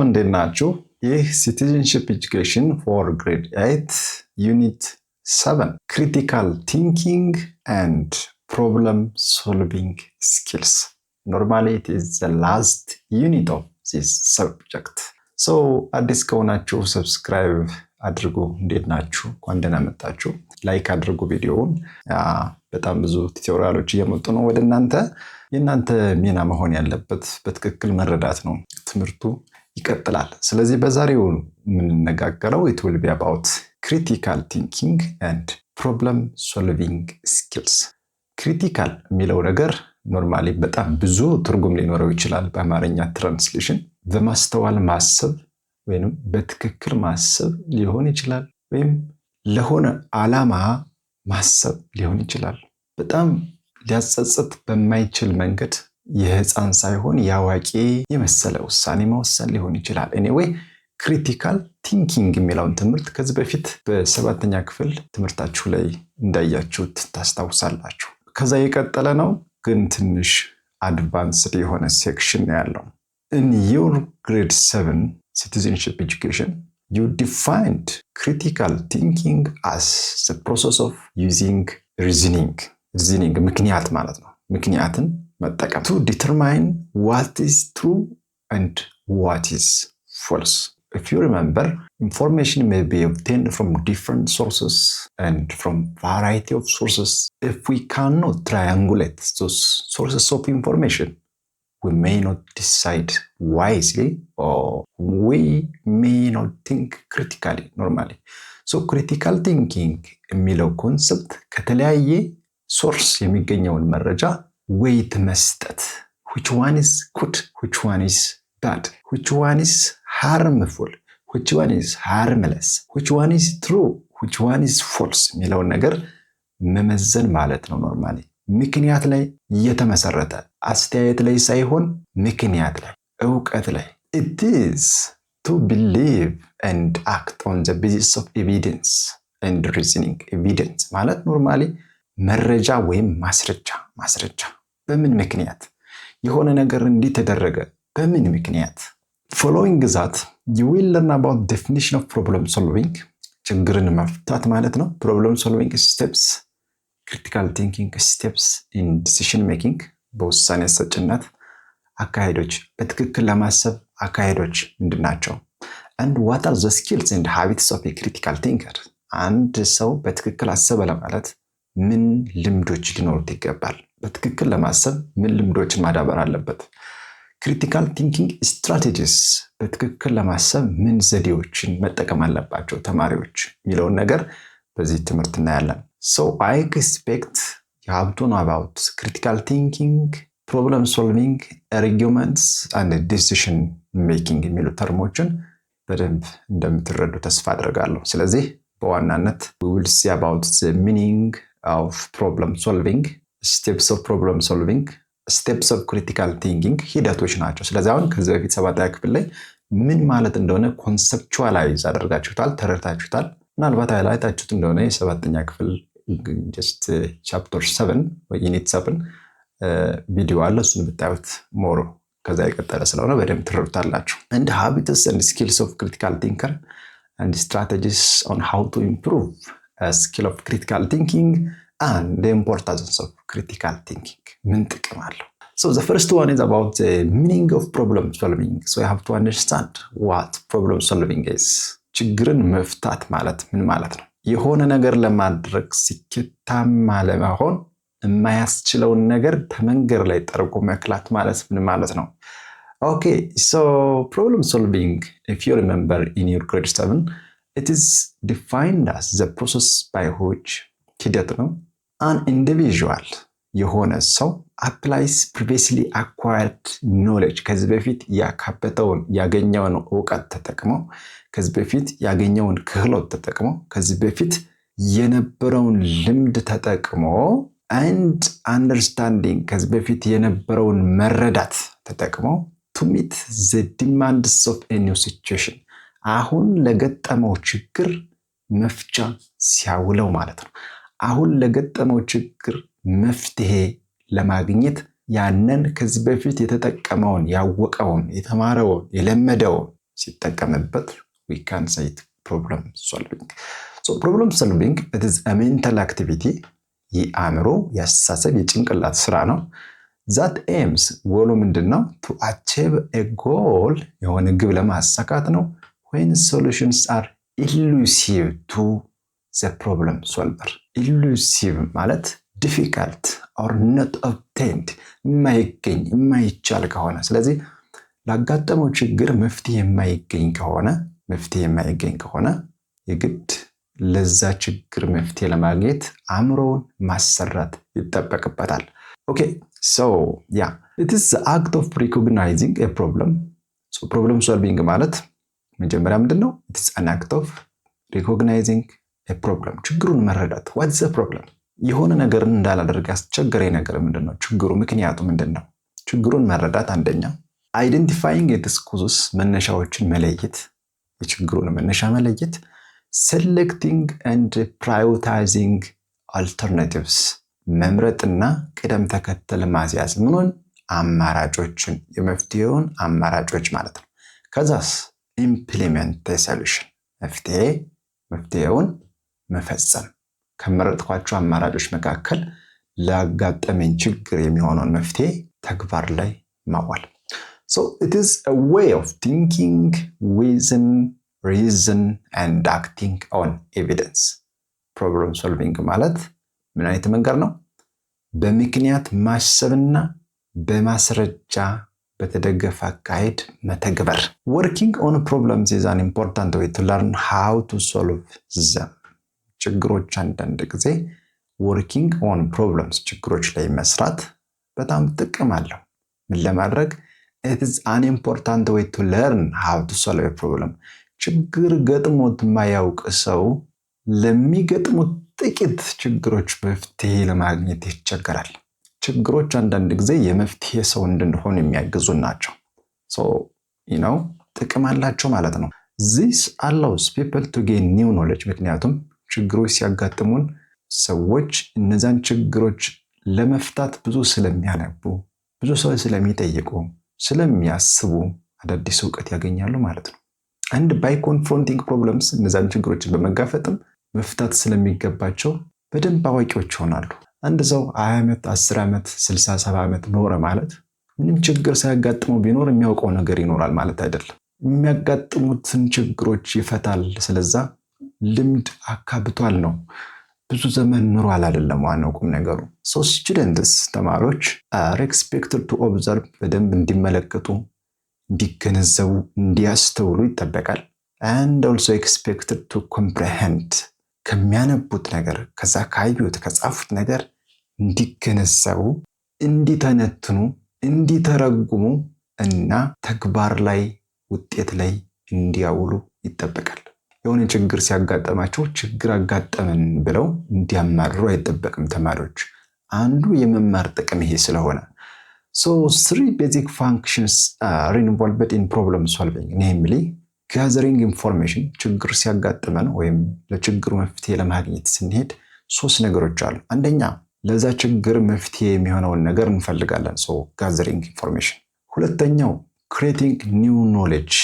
እንዴት ናችሁ? ይህ ሲቲዝንሺፕ ኤጁኬሽን ፎር ግሬድ 8 ዩኒት 7 ክሪቲካል ቲንኪንግ ኤንድ ፕሮብለም ሶልቪንግ ስኪልስ normally it is the last unit of this subject. So አዲስ ከሆናችሁ ሰብስክራይብ አድርጉ። እንዴት ናችሁ? እንኳን ደህና መጣችሁ። ላይክ አድርጉ ቪዲዮውን። በጣም ብዙ ቲዩቶሪያሎች እየመጡ ነው ወደ እናንተ። የእናንተ ሚና መሆን ያለበት በትክክል መረዳት ነው። ትምህርቱ ይቀጥላል። ስለዚህ በዛሬው የምንነጋገረው it will be about critical thinking and problem solving skills. critical የሚለው ነገር ኖርማሊ በጣም ብዙ ትርጉም ሊኖረው ይችላል። በአማርኛ ትራንስሌሽን በማስተዋል ማሰብ ወይም በትክክል ማሰብ ሊሆን ይችላል፣ ወይም ለሆነ ዓላማ ማሰብ ሊሆን ይችላል። በጣም ሊያጸጽት በማይችል መንገድ የህፃን ሳይሆን ያዋቂ የመሰለ ውሳኔ መወሰን ሊሆን ይችላል። ኤኒዌይ ክሪቲካል ቲንኪንግ የሚለውን ትምህርት ከዚህ በፊት በሰባተኛ ክፍል ትምህርታችሁ ላይ እንዳያችሁት ታስታውሳላችሁ። ከዛ የቀጠለ ነው፣ ግን ትንሽ አድቫንስድ የሆነ ሴክሽን ነው ያለው። In your grade 7 citizenship education, you defined critical thinking as the process of using reasoning ምክንያት ማለት ነው። ምክንያትን መጠቀም to determine what is true and what is false. If you remember, information may be obtained from different sources and from variety of sources. If we cannot triangulate those sources of information, we may not decide wisely or we may not think critically normally. So critical thinking የሚለው ኮንሰፕት ከተለያየ ሶርስ የሚገኘውን መረጃ weight መስጠት, which one is good, which one is bad, which one is harmful, which one is harmless, which one is true, which one is false የሚለውን ነገር መመዘን ማለት ነው። ኖርማሊ ምክንያት ላይ የተመሰረተ አስተያየት ላይ ሳይሆን ምክንያት ላይ፣ ዕውቀት ላይ። It is to believe and act on the basis of evidence and reasoning. Evidence ማለት ኖርማሊ መረጃ ወይም ማስረጃ። በምን ምክንያት የሆነ ነገር እንዲህ ተደረገ? በምን ምክንያት? Following that, you will learn about definition of problem solving. ችግርን መፍታት ማለት ነው። Problem solving steps, critical thinking steps in decision making. በውሳኔ ሰጭነት አካሄዶች፣ በትክክል ለማሰብ አካሄዶች ምንድናቸው? And what are the skills and habits of a critical thinker? አንድ ሰው በትክክል አሰበ ለማለት ምን ልምዶች ሊኖሩት ይገባል? በትክክል ለማሰብ ምን ልምዶችን ማዳበር አለበት? ክሪቲካል ቲንኪንግ ስትራቴጂስ፣ በትክክል ለማሰብ ምን ዘዴዎችን መጠቀም አለባቸው ተማሪዎች የሚለውን ነገር በዚህ ትምህርት እናያለን። So I expect you have to know about critical thinking, problem solving, arguments and decision making የሚሉ ተርሞችን በደንብ እንደምትረዱ ተስፋ አድርጋለሁ። ስለዚህ በዋናነት we will see about the meaning of problem solving, steps of problem solving, steps of critical thinking ሂደቶች ናቸው። ስለዚህ አሁን ከዚህ በፊት ሰባተኛ ክፍል ላይ ምን ማለት እንደሆነ ኮንሰፕቹዋላይዝ አድርጋችሁታል፣ ተረድታችሁታል። ምናልባት አይታችሁት እንደሆነ የሰባተኛ ክፍል just chapter 7 ወይ unit 7 ቪዲዮ አለ። እሱን ብታዩት ሞር ከዛ የቀጠለ ስለሆነ በደንብ ትረዱታላችሁ። and habits and skills of critical thinker and strategies on how to improve a skill of critical thinking and the importance of critical thinking. ምን ጥቅም አለው? So the first one is about the meaning of problem solving. So you have to understand what problem solving is. ችግርን መፍታት ማለት ምን ማለት ነው? የሆነ ነገር ለማድረግ ስኬታማ ለመሆን የማያስችለውን ነገር ከመንገድ ላይ ጠርጎ መክላት ማለት ምን ማለት ነው? Okay, so problem solving, if you remember in your grade 7, it is defined as the process by which ሂደት ነው an individual የሆነ ሰው applies previously acquired knowledge ከዚህ በፊት ያገኘውን ዕውቀት ተጠቅመው፣ ከዚህ በፊት ያገኘውን ክህሎት ተጠቅመው፣ ከዚህ በፊት የነበረውን ልምድ ተጠቅሞ and understanding ከዚህ በፊት የነበረውን መረዳት ተጠቅሞ to meet the demands of a new situation አሁን ለገጠመው ችግር መፍቻ ሲያውለው ማለት ነው። አሁን ለገጠመው ችግር መፍትሄ ለማግኘት ያንን ከዚህ በፊት የተጠቀመውን፣ ያወቀውን፣ የተማረውን፣ የለመደውን ሲጠቀምበት we can say it problem solving. So problem solving, it is a mental activity. የአእምሮ ያስተሳሰብ የጭንቅላት ስራ ነው። that aims ጎሉ ምንድነው? to achieve a goal የሆነ ግብ ለማሳካት ነው። when solutions are elusive to the problem solver. elusive ማለት difficult or not obtained የማይቻል ከሆነ ስለዚህ ላጋጠመው ችግር መፍትሄ የማይገኝ ከሆነ የግድ ለዛ ችግር መፍትሄ ለማግኘት አእምሮውን ማሰራት ይጠበቅበታል። Okay, so yeah, it is the act of recognizing a problem. So problem solving ማለት መጀመሪያ ምንድነው? It is an act of recognizing a problem. ችግሩን መረዳት። What is the problem? የሆነ ነገር እንዳላደርግ ያስቸገረኝ ነገር ምንድነው? ችግሩ ምክንያቱ ምንድነው? ችግሩን መረዳት አንደኛ። Identifying its causes መነሻዎችን መለየት፣ የችግሩን መነሻ መለየት። Selecting and prioritizing alternatives መምረጥና ቅደም ተከተል ማስያዝ ምኑን? አማራጮችን፣ የመፍትሄውን አማራጮች ማለት ነው። ከዛስ implement the solution መፍትሄውን መፈጸም። ከመረጥኳቸው አማራጮች መካከል ላጋጠመኝ ችግር የሚሆነውን መፍትሄ ተግባር ላይ ማዋል። So it is a way of thinking within reason and acting on evidence. Problem solving ማለት ምን አይነት መንገድ ነው? በምክንያት ማሰብና በማስረጃ በተደገፈ አካሄድ መተግበር። Working on problems is an important way to learn how to solve them. ችግሮች አንዳንድ ጊዜ working on problems ችግሮች ላይ መስራት በጣም ጥቅም አለው። ምን ለማድረግ? It is an important way to learn how to solve a problem. ችግር ገጥሞት ማያውቅ ሰው ለሚገጥሙት ጥቂት ችግሮች መፍትሄ ለማግኘት ይቸገራል። ችግሮች አንዳንድ ጊዜ የመፍትሄ ሰው እንድንሆን የሚያግዙ ናቸው። So, ጥቅም አላቸው ማለት ነው። This allows people to gain new knowledge. ምክንያቱም ችግሮች ሲያጋጥሙን ሰዎች እነዛን ችግሮች ለመፍታት ብዙ ስለሚያነቡ፣ ብዙ ሰው ስለሚጠይቁ፣ ስለሚያስቡ አዳዲስ እውቀት ያገኛሉ ማለት ነው። And by confronting problems እነዛን ችግሮችን በመጋፈጥም መፍታት ስለሚገባቸው በደንብ አዋቂዎች ይሆናሉ። አንድ ሰው 20 ዓመት፣ 10 ዓመት፣ 60፣ 70 ዓመት ኖረ ማለት ምንም ችግር ሳያጋጥመው ቢኖር የሚያውቀው ነገር ይኖራል ማለት አይደለም። የሚያጋጥሙትን ችግሮች ይፈታል። ስለዛ ልምድ አካብቷል ነው። ብዙ ዘመን ኑሯል አይደለም ዋናው ቁም ነገሩ። So students ተማሪዎች are expected to observe በደንብ እንዲመለከቱ፣ እንዲገነዘቡ፣ እንዲያስተውሉ ይጠበቃል። And also expected to comprehend ከሚያነቡት ነገር፣ ከዛ ካዩት ከጻፉት ነገር እንዲገነዘቡ፣ እንዲተነትኑ፣ እንዲተረጉሙ እና ተግባር ላይ ውጤት ላይ እንዲያውሉ ይጠበቃል። የሆነ ችግር ሲያጋጠማቸው ችግር አጋጠመን ብለው እንዲያማርሩ አይጠበቅም ተማሪዎች። አንዱ የመማር ጥቅም ይሄ ስለሆነ So 3 basic functions are involved in problem solving. Namely, gathering information ችግር ሲያጋጥመን ወይም ለችግሩ መፍትሄ ለማግኘት ስንሄድ 3 ነገሮች አሉ። አንደኛ ለዛ ችግር መፍትሄ የሚሆነውን ነገር እንፈልጋለን። So gathering information. ሁለተኛው creating new knowledge.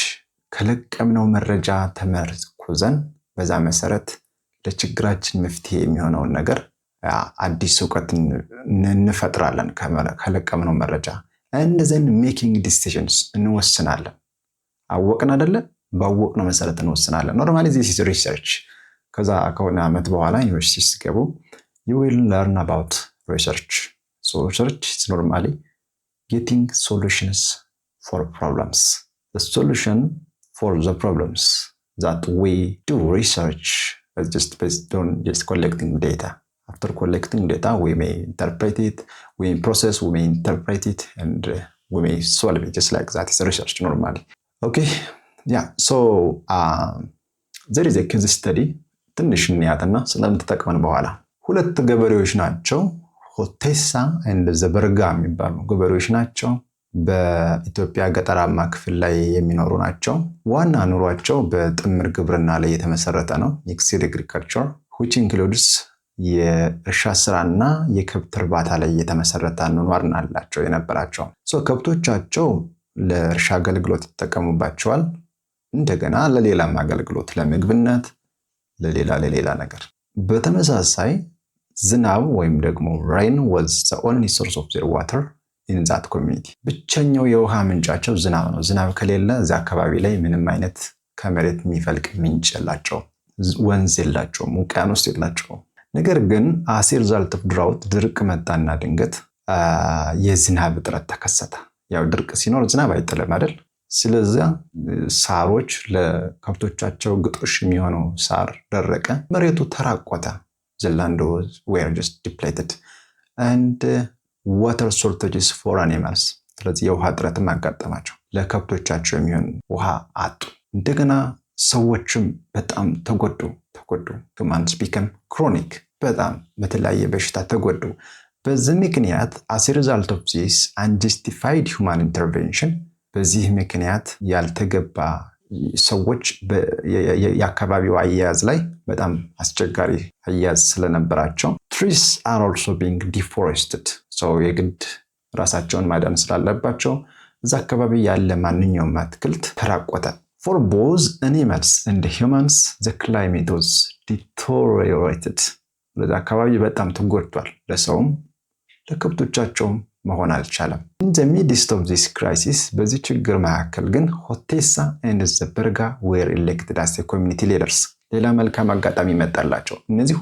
ከለቀምነው መረጃ ተመርኩዘን በዛ መሰረት ለችግራችን መፍትሄ የሚሆነውን ነገር አዲስ እውቀት እንፈጥራለን ከለቀምነው መረጃ። And then making decisions እንወስናለን። አወቅን አይደለ? ባወቅነው መሰረት እንወስናለን። Normally this is research. ከዛ ከሆነ ዓመት በኋላ ዩኒቨርሲቲ ሲገቡ you will learn about research. So research is normally getting solutions for problems. The solution for the problems that we do research is just based on just collecting data. After collecting data, we may interpret it, we process, we may interpret it, and we may solve it just like that. It's research normally. Okay, yeah, so there is a case study. ትንሽ እንያትና ስለምትጠቅመን በኋላ ሁለት ገበሬዎች ናቸው። ሆቴሳ and ዘበርጋ የሚባሉ ገበሬዎች ናቸው። በኢትዮጵያ ገጠራማ ክፍል ላይ የሚኖሩ ናቸው። ዋና ኑሯቸው በጥምር ግብርና ላይ የተመሰረተ ነው። Mixed agriculture, which includes የእርሻ ስራና የከብት እርባታ ላይ የተመሰረተ ኑሯር አላቸው የነበራቸው። ከብቶቻቸው ለእርሻ አገልግሎት ይጠቀሙባቸዋል። እንደገና ለሌላም አገልግሎት ለምግብነት ለሌላ ነገር። በተመሳሳይ ዝናብ ወይም ደግሞ rain was the only source of their water in that community። ብቸኛው የውሃ ምንጫቸው ዝናብ ነው። ዝናብ ከሌለ እዛ አካባቢ ላይ ምንም አይነት ከመሬት የሚፈልቅ ምንጭ የላቸው፣ ወንዝ የላቸውም፣ ውቅያኖስ የላቸውም። ነገር ግን as a result of drought ድርቅ መጣና ድንገት የዝናብ እጥረት ተከሰተ። ያው ድርቅ ሲኖር ዝናብ አይጥልም አይደል? ስለዚህ ሳሮች ለከብቶቻቸው ግጦሽ የሚሆነው ሳር ደረቀ፣ መሬቱ ተራቆተ። the land were just depleted and water shortages for animals። ስለዚህ የውሃ እጥረትም አጋጠማቸው፣ ለከብቶቻቸው የሚሆን ውሃ አጡ። እንደገና ሰዎችም በጣም ተጎዱ። humans became chronic፣ በጣም በተለያየ በሽታ ተጎዱ። በዚህ ምክንያት as a result of this unjustified human intervention፣ በዚህ ምክንያት ያልተገባ ሰዎች የአካባቢው አያያዝ ላይ በጣም አስቸጋሪ አያያዝ ስለነበራቸው trees are also being deforested። የግድ ራሳቸውን ማዳን ስላለባቸው እዛ አካባቢ ያለ ማንኛውም አትክልት ተራቆተ። for both animals and humans the climate was deteriorated። ለዛ አካባቢ በጣም ተጎድቷል። ለሰውም ለከብቶቻቸውም መሆን አልቻለም። in the midst of this crisis በዚህ ችግር መካከል ግን ሆቴሳ and ዘበርጋ were elected as a community leaders። ሌላ መልካም አጋጣሚ መጣላቸው። እነዚህ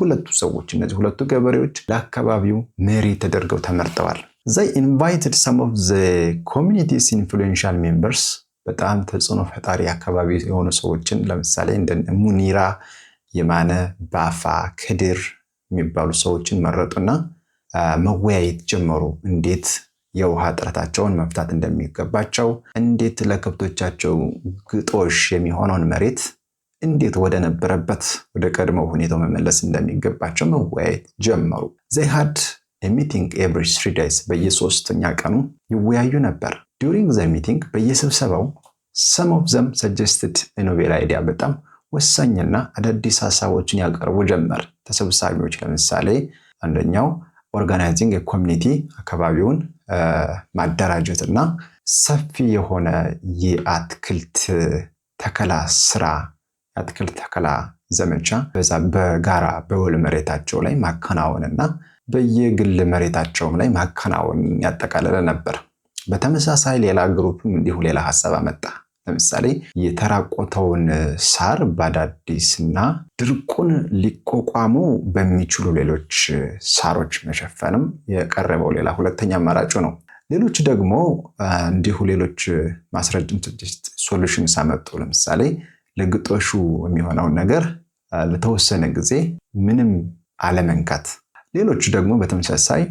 ሁለቱ ገበሬዎች ለአካባቢው መሪ ተደርገው ተመርጠዋል። they invited some of the community's influential members፣ በጣም ተጽዕኖ ፈጣሪ አካባቢ የሆኑ ሰዎችን ለምሳሌ እንደ ሙኒራ፣ የማነ፣ ባፋ፣ ከድር የሚባሉ ሰዎችን መረጡና መወያየት ጀመሩ። እንዴት የውሃ እጥረታቸውን መፍታት እንደሚገባቸው፣ እንዴት ለከብቶቻቸው ግጦሽ የሚሆነውን መሬት እንዴት ወደ ነበረበት ወደ ቀድሞው ሁኔታው መመለስ እንደሚገባቸው መወያየት ጀመሩ። they had a meeting every 3 days። በየሶስተኛ ቀኑ ይወያዩ ነበር። during the meeting በየስብሰባው some of them suggested a novel idea። በጣም ወሳኝና አዳዲስ ሐሳቦችን ያቀርቡ ጀመር ተሰብሳቢዎች። ለምሳሌ አንደኛው organizing a community፣ አካባቢውን ማደራጀትና ሰፊ የሆነ የአትክልት ተከላ ስራ፣ የአትክልት ተከላ ዘመቻ በጋራ በወል መሬታቸው ላይ ማከናወንና በየግል መሬታቸውም ላይ ማከናወን ያጠቃለለ ነበር። በተመሳሳይ ሌላ ግሩፕም እንዲሁ ሌላ ሐሳብ አመጣ። ለምሳሌ የተራቆተውን ሳር በአዳዲስና ድርቁን ሊቋቋሙ በሚችሉ ሌሎች ሳሮች መሸፈንም የቀረበው ሌላ ሁለተኛ አማራጭ ነው። ሌሎች ደግሞ እንዲሁ ሌሎች ሶሉሽንስ አመጡ። ለምሳሌ ለግጦሹ የሚሆነውን ነገር ለተወሰነ ጊዜ ምንም አለመንካት። ሌሎች ደግሞ በተመሳሳይ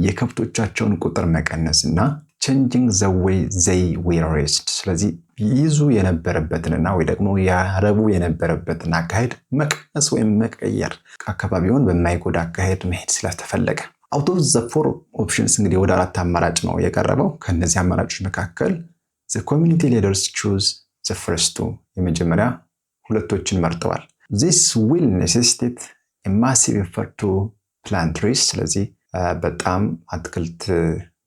የከብቶቻቸውን ቁጥር መቀነስና changing the way they were raised። ስለዚህ ይዙ የነበረበትንና ወይ ደግሞ ያረቡ የነበረበትን አካሄድ መቀነስ ወይም መቀየር፣ አካባቢውን በማይጎዳ አካሄድ መሄድ ስለተፈለገ out of the 4 options እንግዲህ ወደ 4 አማራጭ ነው የቀረበው። ከነዚህ አማራጮች መካከል the community leaders choose the first 2። የመጀመሪያ ሁለቶችን መርጠዋል። this will necessitate a massive effort to plant trees። ስለዚህ በጣም አትክልት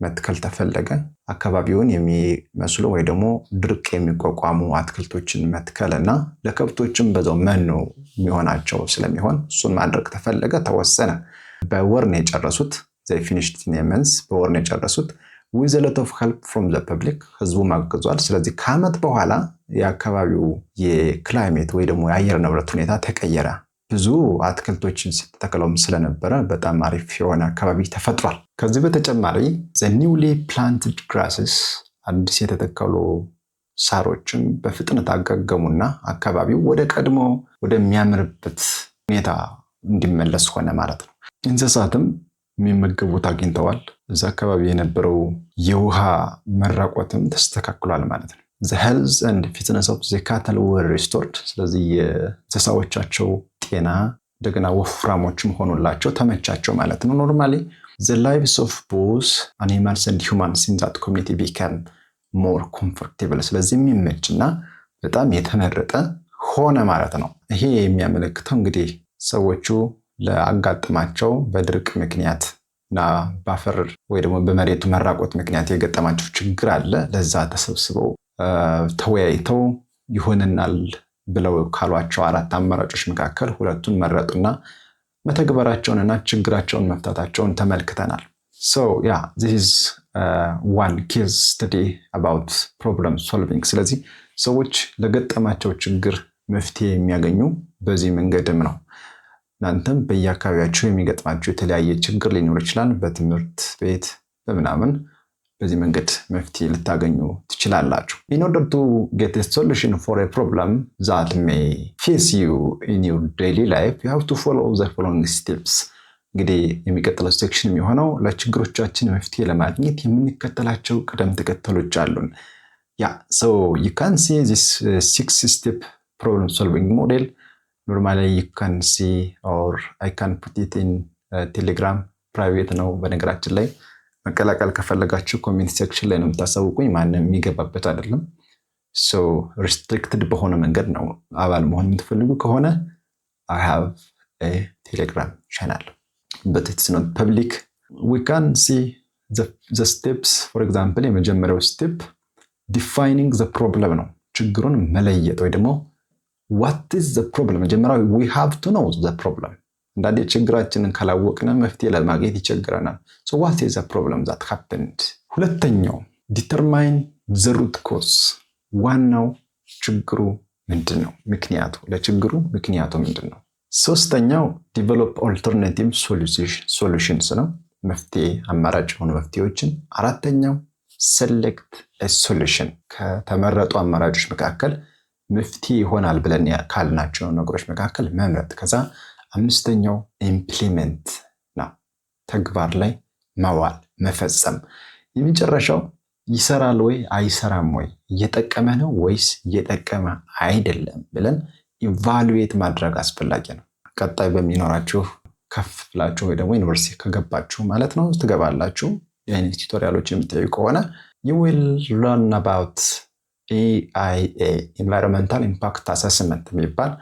መትከል ተፈለገ። አካባቢውን የሚመስሉ ወይ ደግሞ ድርቅ የሚቋቋሙ አትክልቶችን መትከልና ለከብቶችም በዛው መኖ የሚሆናቸው ስለሚሆን እሱን ማድረግ ተፈለገ፣ ተወሰነ። በወር ነው የጨረሱት። they finished in a month። በወር ነው የጨረሱት with a lot of help from the public። ህዝቡ ማግዟል። ስለዚህ ከዓመት በኋላ የአካባቢው የክላይሜት ወይ ደግሞ የአየር ንብረት ሁኔታ ተቀየረ። ብዙ አትክልቶችን ተተክለውም ስለነበረ በጣም አሪፍ የሆነ አካባቢ ተፈጥሯል። ከዚህ በተጨማሪ the newly planted grasses፣ አዲስ የተተከሉ ሳሮችን በፍጥነት አገገሙና አካባቢው ወደ ቀድሞ ወደሚያምርበት ሁኔታ እንዲመለስ ሆነ ማለት ነው። እንስሳትም የሚመገቡት አግኝተዋል። እዛ አካባቢ የነበረው የውሃ መራቆትም ተስተካክሏል ማለት ነው። the health and fitness of the cattle were restored። ስለዚህ የእንስሳዎቻቸው ጤና እንደገና ወፍራሞችም ሆኖላቸው ተመቻቸው ማለት ነው። ኖርማሊ the lives of both animals and humans in that community became more comfortable። ስለዚህ የሚመችና በጣም የተመረጠ ሆነ ማለት ነው። ይሄ የሚያመለክተው እንግዲህ ሰዎቹ ለአጋጥማቸው በድርቅ ምክንያት እና በአፈር ወይ ደግሞ በመሬቱ መራቆት ምክንያት የገጠማቸው ችግር አለ። ለዛ ተሰብስበው ተወያይተው ይሆንናል ብለው ካሏቸው 4 አማራጮች መካከል 2ቱን መረጡና መተግበራቸውንና ችግራቸውን መፍታታቸውን ተመልክተናል። So yeah, this is one case study about problem solving. ስለዚህ ሰዎች ለገጠማቸው ችግር መፍትሄ የሚያገኙ በዚህ መንገድም ነው። እናንተም በየአካባቢያችሁ የሚገጥማችሁ የተለያየ ችግር ሊኖር ይችላል። በትምህርት ቤት በምናምን በዚህ መንገድ መፍትሄ ልታገኙ ትችላላችሁ። In order to get a solution for a problem that may face you in your daily life, you have to follow the following steps. እንግዲህ የሚቀጥለው ሴክሽን የሚሆነው ለችግሮቻችን መፍትሄ ለማግኘት የምንከተላቸው ቅደም ተከተሎች አሉን። So you can see this 6-step problem solving model. Normally you can see, or I can put it in Telegram private ነው። በነገራችን ላይ መቀላቀል ከፈለጋችሁ ኮሜንት ሴክሽን ላይ ነው የምታሳውቁኝ። ማንም የሚገባበት አይደለም። So restricted በሆነ መንገድ ነው። አባል መሆን የምትፈልጉ ከሆነ I have a Telegram channel, but it's not public. We can see the steps. For example, የመጀመሪያው step defining the problem ነው። ችግሩን መለየት ወይ ደግሞ what is the problem? መጀመሪያው we have to know the problem. አንዳንዴ ችግራችንን ካላወቅን መፍትሄ ለማግኘት ይቸግረናል። So what is the problem that happened? ሁለተኛው determine the root cause. ዋናው ችግሩ ምንድነው? ምክንያቱ ለችግሩ ምክንያቱ ምንድነው? ሶስተኛው develop alternative solutions ነው። መፍትሄ አማራጭ የሆኑ መፍትሄዎችን። አራተኛው select a solution። ከተመረጡ አማራጮች መካከል መፍትሄ ይሆናል ብለን ካልናቸው ነገሮች መካከል መምረጥ። ከዛ አምስተኛው ኢምፕሊመንት ነው። ተግባር ላይ ማዋል መፈጸም። የመጨረሻው ይሰራል ወይ አይሰራም ወይ፣ እየጠቀመ ነው ወይስ እየጠቀመ አይደለም ብለን ኢቫሉዌት ማድረግ አስፈላጊ ነው። ቀጣይ በሚኖራችሁ ከፍ ብላችሁ ወይ ደግሞ ዩኒቨርሲቲ ከገባችሁ ማለት ነው ትገባላችሁ። የአይነት ቱቶሪያሎች የምታዩ ከሆነ you will learn about EIA Environmental Impact Assessment የሚባል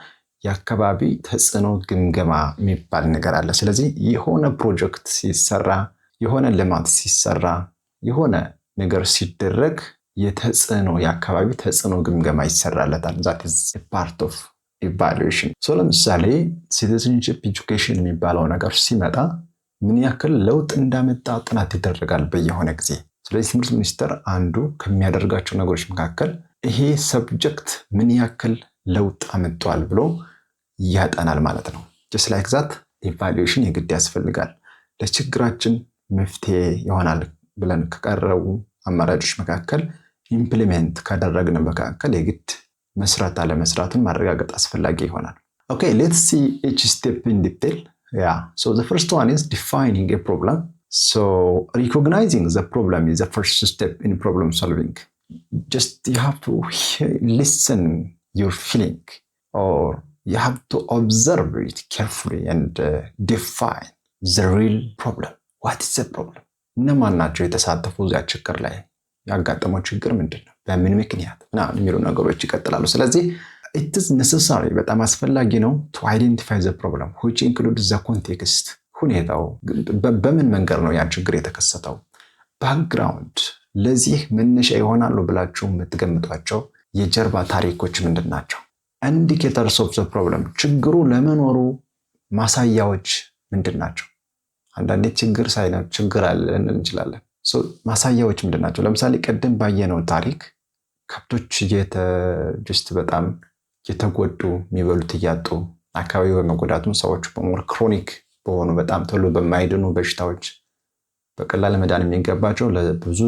የአካባቢ ተጽዕኖ ግምገማ የሚባል ነገር አለ። ስለዚህ የሆነ ፕሮጀክት ሲሰራ፣ የሆነ ልማት ሲሰራ፣ የሆነ ነገር ሲደረግ የአካባቢ ተጽዕኖ ግምገማ ይሰራለታል። that is a part of evaluation. So ለምሳሌ citizenship education የሚባለው ነገር ሲመጣ ምን ያክል ለውጥ እንዳመጣ ጥናት ይደረጋል በየሆነ ጊዜ። ስለዚህ ትምህርት ሚኒስቴር አንዱ ከሚያደርጋቸው ነገሮች መካከል ይሄ ሰብጀክት ምን ያክል ለውጥ አመጣዋል ብሎ ያጠናል ማለት ነው። just like that evaluation የግድ ያስፈልጋል። ለችግራችን መፍትሄ ይሆናል ብለን ከቀረቡ አማራጮች መካከል ኢምፕሊሜንት ካደረግን መካከል የግድ መስራት አለመስራቱን ማረጋገጥ አስፈላጊ ይሆናል። Okay, let's see each step in detail. So the first one is defining a problem. So recognizing the problem is the first step in problem solving. Just you have to listen your feeling, or you have to observe it carefully and define the real problem. What is the problem? እነማን ናቸው የተሳተፉ እዚያ ችግር ላይ? ያጋጠመው ችግር ምንድነው? በምን ምክንያት ምናምን የሚሉ ነገሮች ይቀጥላሉ። ስለዚህ it is necessary በጣም አስፈላጊ ነው to identify the problem which includes the context. ሁኔታው በምን መንገድ ነው ያ ችግር የተከሰተው? ባክግራውንድ፣ ለዚህ መነሻ ይሆናሉ ብላችሁ የምትገምቷቸው የጀርባ ታሪኮች ምንድናቸው? ኢንዲኬተርስ ኦፍ ዘ ፕሮብለም፣ ችግሩ ለመኖሩ ማሳያዎች ምንድናቸው? አንዳንዴ ችግር ሳይኖር ችግር አለ ልንል እንችላለን። ማሳያዎች ምንድናቸው? ለምሳሌ ቀደም ባየነው ታሪክ ከብቶች በጣም የተጎዱ የሚበሉት እያጡ አካባቢ በመጎዳቱም ሰዎች በሞር ክሮኒክ በሆኑ በጣም ቶሎ በማይድኑ በሽታዎች በቀላል መዳን የሚገባቸው ለብዙ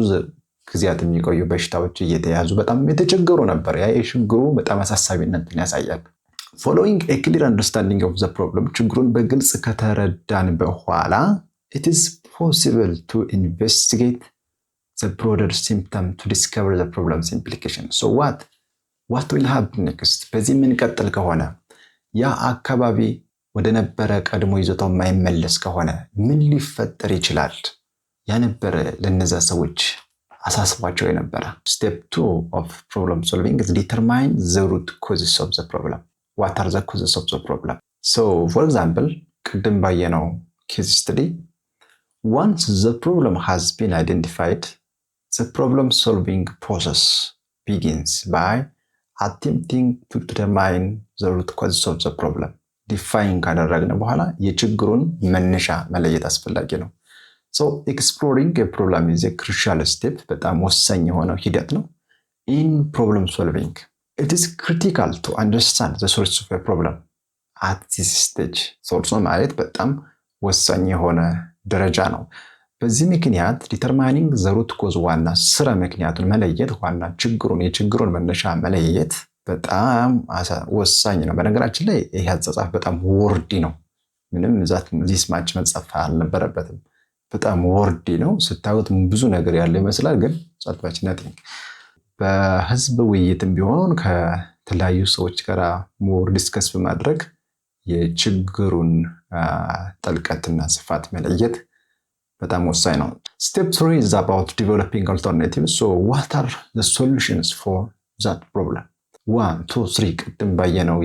ጊዜያት የሚቆዩ በሽታዎች እየተያዙ በጣም የተቸገሩ ነበር። ያ የችግሩ በጣም አሳሳቢነትን ያሳያል። Following a clear understanding of the problem, ችግሩን በግልጽ ከተረዳን በኋላ it is possible to investigate the broader symptom to discover the problem's implication. So what will happen next? በዚህ ምን ቀጥል ከሆነ ያ አካባቢ ወደ ነበረ ቀድሞ ይዞታው የማይመለስ ከሆነ ምን ሊፈጠር ይችላል? ያ ነበር ለነዛ ሰዎች አሳስቧቸው የነበረ። Step 2 of problem solving is determine the root causes of the problem. What are the causes of the problem? So, for example, ቅድም ባየነው case study, once the problem has been identified, the problem solving process begins by attempting to determine the root causes of the problem. ዲፋይን ካደረግን በኋላ የችግሩን መነሻ መለየት አስፈላጊ ነው። So exploring a problem is a crucial step. በጣም ወሳኝ የሆነ ሂደት ነው in problem solving. It is critical to understand the source of a problem at this stage. ሶርሱን ማየት በጣም ወሳኝ የሆነ ደረጃ ነው። በዚህ ምክንያት ዲተርማይኒንግ ዘ ሩት ኮዝ ዋና ስረ ምክንያቱን መለየት ዋና የችግሩን መነሻ መለየት በጣም ወሳኝ ነው። በነገራችን ላይ ይሄ አጻጻፍ በጣም ወርዲ ነው። ምንም ዚስ ማች መጻፍ አልነበረበትም። በጣም ወርዲ ነው። ስታዩት ብዙ ነገር ያለ ይመስላል፣ ግን ጻትባች ነጥብ በህዝብ ውይይትም ቢሆን ከተለያዩ ሰዎች ጋር ሞር ዲስከስ በማድረግ የችግሩን ጥልቀትና ስፋት መለየት በጣም ወሳኝ ነው። Step 3 is about developing alternatives. So what are the solutions for that problem? 1, 2, 3 ቅድም ባየነው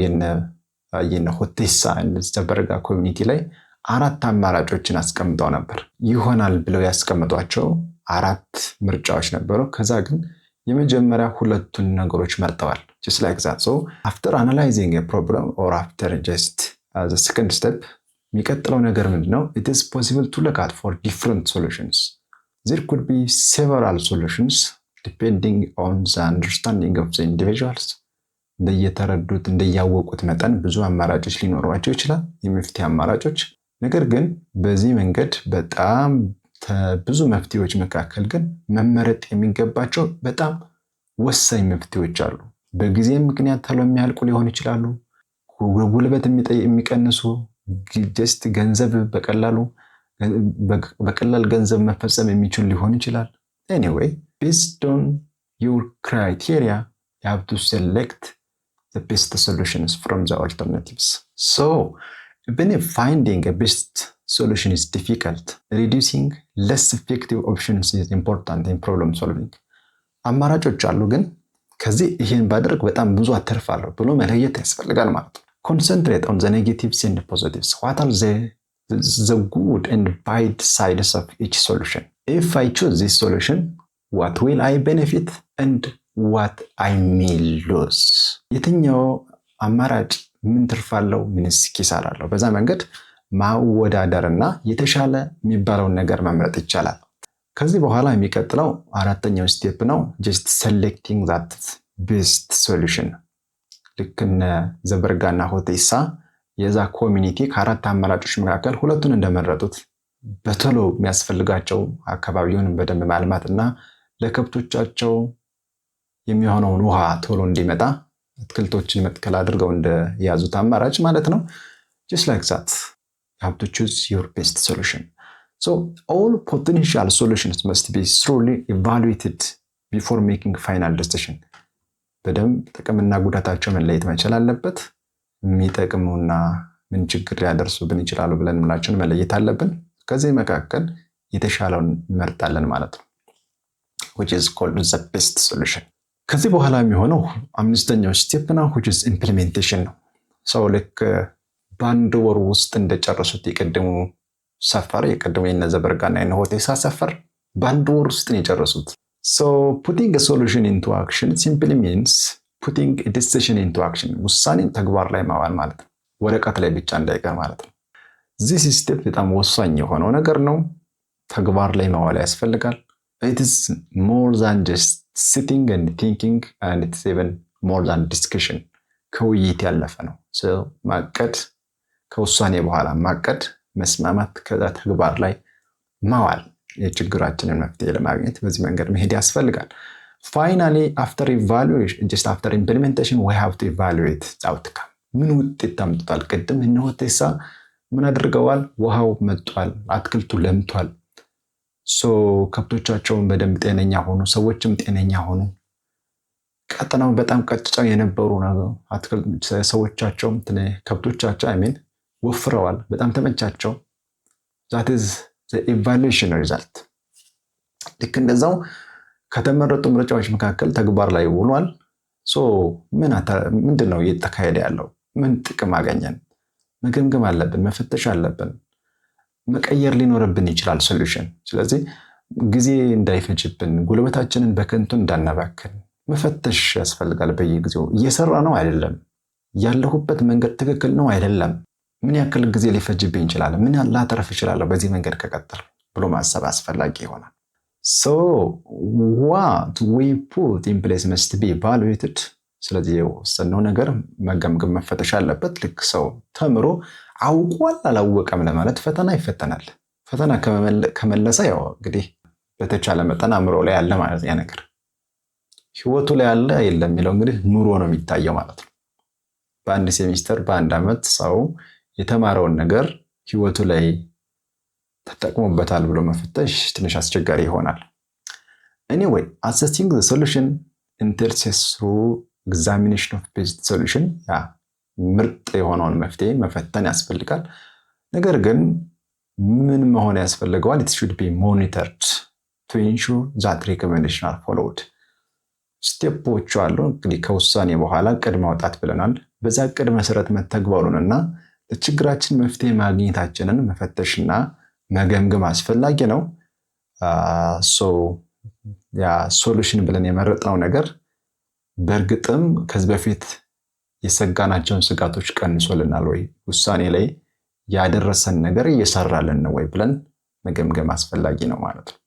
የነ ሆቴሳ ዘበርጋ ኮሚኒቲ ላይ 4 አማራጮችን አስቀምጠው ነበር። ይሆናል ብለው ያስቀምጧቸው 4 ምርጫዎች ነበሩ። ከዛ ግን የመጀመሪያ ሁለቱን ነገሮች መርጠዋል። Just like that. So after analyzing a problem or after just the second step, የሚቀጥለው ነገር ምንድነው? It is possible to look at for different solutions. There could be several solutions depending on the understanding of the individuals. እንደየተረዱት እንደያወቁት መጠን ብዙ አማራጮች ሊኖሯቸው ይችላል፣ የመፍትሄ አማራጮች። ነገር ግን በዚህ መንገድ በጣም ብዙ መፍትሄዎች መካከል ግን መመረጥ የሚገባቸው በጣም ወሳኝ መፍትሄዎች አሉ። በጊዜ ምክንያት ተሎ የሚያልቁ ሊሆን ይችላሉ፣ ጉልበት የሚቀንሱ ጀስት ገንዘብ በቀላል ገንዘብ መፈጸም የሚችል ሊሆን ይችላል። Anyway, based on your criteria, you have to select the best solutions from the alternatives. So, even if finding a best solution is difficult, reducing less effective options is important in problem solving. አማራጮች አሉ፣ ግን ከዚህ ይሄን ባደርግ በጣም ብዙ አተርፋለሁ ብሎ መለየት ያስፈልጋል ማለት ነው። Concentrate on the negatives and the positives. What are the good and bad sides of each solution? If I choose this solution, what will I benefit and what I may lose? የትኛው አማራጭ ምን ትርፋለሁ፣ ምንስ ኪሳራ አለው? በዛ መንገድ ማወዳደርና የተሻለ የሚባለውን ነገር መምረጥ ይቻላል። ከዚህ በኋላ የሚቀጥለው አራተኛው ስቴፕ ነው። just selecting that best solution. ልክ እነ ዘበርጋና ሆቴሳ የዛ ኮሚኒቲ ከ4 አማራጮች መካከል ሁለቱን እንደመረጡት በቶሎ የሚያስፈልጋቸው አካባቢውን በደንብ ማልማትና ለከብቶቻቸው የሚሆነውን ውሃ ቶሎ እንዲመጣ አትክልቶችን መትከል አድርገው እንደያዙት አማራጭ ማለት ነው። just like that, you have to choose your best solution. So all potential solutions must be thoroughly evaluated before making final decision. በደንብ ጥቅምና ጉዳታቸው መለየት መቻል አለበት። የሚጠቅሙና ምን ችግር ሊያደርሱብን ይችላሉ ብለን ምናቸውን መለየት አለብን። ከዚህ መካከል የተሻለውን እንመርጣለን ማለት ነው። which is called the best solution. ከዚህ በኋላ የሚሆነው አምስተኛው ስቴፕ ነው, which is implementation ነው። ሰው ልክ በአንድ ወር ውስጥ እንደጨረሱት የቀደሙ የነዘበርጋና የነሆቴሳ ሰፈር በአንድ ወር ውስጥ ነው የጨረሱት። So putting a solution into action simply means putting a decision into action. ውሳኔን ተግባር ላይ ማዋል ማለት ነው። ወረቀት ላይ ብቻ እንዳይቀር ማለት ነው። this step በጣም ወሳኝ የሆነው ነገር ነው። ተግባር ላይ ማዋል ያስፈልጋል። It is more than just sitting and thinking, and it's even more than discussion. ከውይይት ያለፈ ነው። So ማቀድ፣ ከውሳኔ በኋላ ማቀድ፣ መስማማት፣ ከዛ ተግባር ላይ ማዋል የችግራችንን መፍትሄ ለማግኘት በዚህ መንገድ መሄድ ያስፈልጋል። Finally, after evaluation, just after implementation, we have to evaluate the outcome. ምን ውጤት አምጥቷል? ቅድም እነሆቴሳ ምን አድርገዋል? ውሃው መጥቷል፣ አትክልቱ ለምቷል። ከብቶቻቸውን በደንብ ጤነኛ ሆኑ፣ ሰዎችም ጤነኛ ሆኑ። ቀጠናው በጣም ቀጭጫው የነበሩ ሰዎቻቸውም ከብቶቻቸው ወፍረዋል፣ በጣም ተመቻቸው። that is the evaluation result. ልክ እንደዛው ከተመረጡ ምርጫዎች መካከል ተግባር ላይ ውሏል። ምንድነው እየተካሄደ ያለው? ምን ጥቅም አገኘን? መገምገም አለብን፣ መፈተሽ አለብን። መቀየር ሊኖርብን ይችላል ሶሉሽን። ስለዚህ ጊዜ እንዳይፈጅብን፣ ጉልበታችንን በከንቱ እንዳናባክን፣ መፈተሽ ያስፈልጋል። በየጊዜው እየሰራ ነው አይደለም፣ ያለሁበት መንገድ ትክክል ነው አይደለም፣ ምን ያክል ጊዜ ሊፈጅብኝ ይችላል፣ ምን ላተርፍ እችላለሁ በዚህ መንገድ ከቀጠል ብሎ ማሰብ አስፈላጊ ይሆናል። So what we put in place must be evaluated። ስለዚህ የወሰነው ነገር መገምገም መፈተሽ አለበት። ልክ ሰው ተምሮ አውቋል አላወቀም ለማለት ፈተና ይፈተናል። ፈተና ከመለሰ ያው እንግዲህ በተቻለ መጠን አእምሮ ላይ ያለ ማለት ያ ነገር ህይወቱ ላይ ያለ የለም የሚለው እንግዲህ ኑሮ ነው የሚታየው ማለት ነው። በአንድ ሴሚስተር በአንድ ዓመት ሰው የተማረውን ነገር ህይወቱ ላይ ተጠቅሞበታል ብሎ መፈተሽ ትንሽ አስቸጋሪ ይሆናል። Anyway, assessing the solution intercedes through examination of best solution። ያ ምርጥ የሆነውን መፍትሄ መፈተን ያስፈልጋል። ነገር ግን ምን መሆን ያስፈልገዋል? It should be monitored to ensure that recommendations are followed። ስቴፖች አሉ እንግዲህ ከውሳኔ በኋላ ቅድመ ማውጣት ብለናል። በዛ ቅድ መሰረት መተግበሩንና ለችግራችን መፍትሄ ማግኘታችንን መፈተሽና መገምገም አስፈላጊ ነው። ያ ሶሉሽን ብለን የመረጥነው ነገር በእርግጥም ከዚህ በፊት የሰጋናቸውን ስጋቶች ቀንሶልናል ወይ፣ ውሳኔ ላይ ያደረሰን ነገር እየሰራልን ነው ወይ ብለን መገምገም አስፈላጊ ነው ማለት ነው።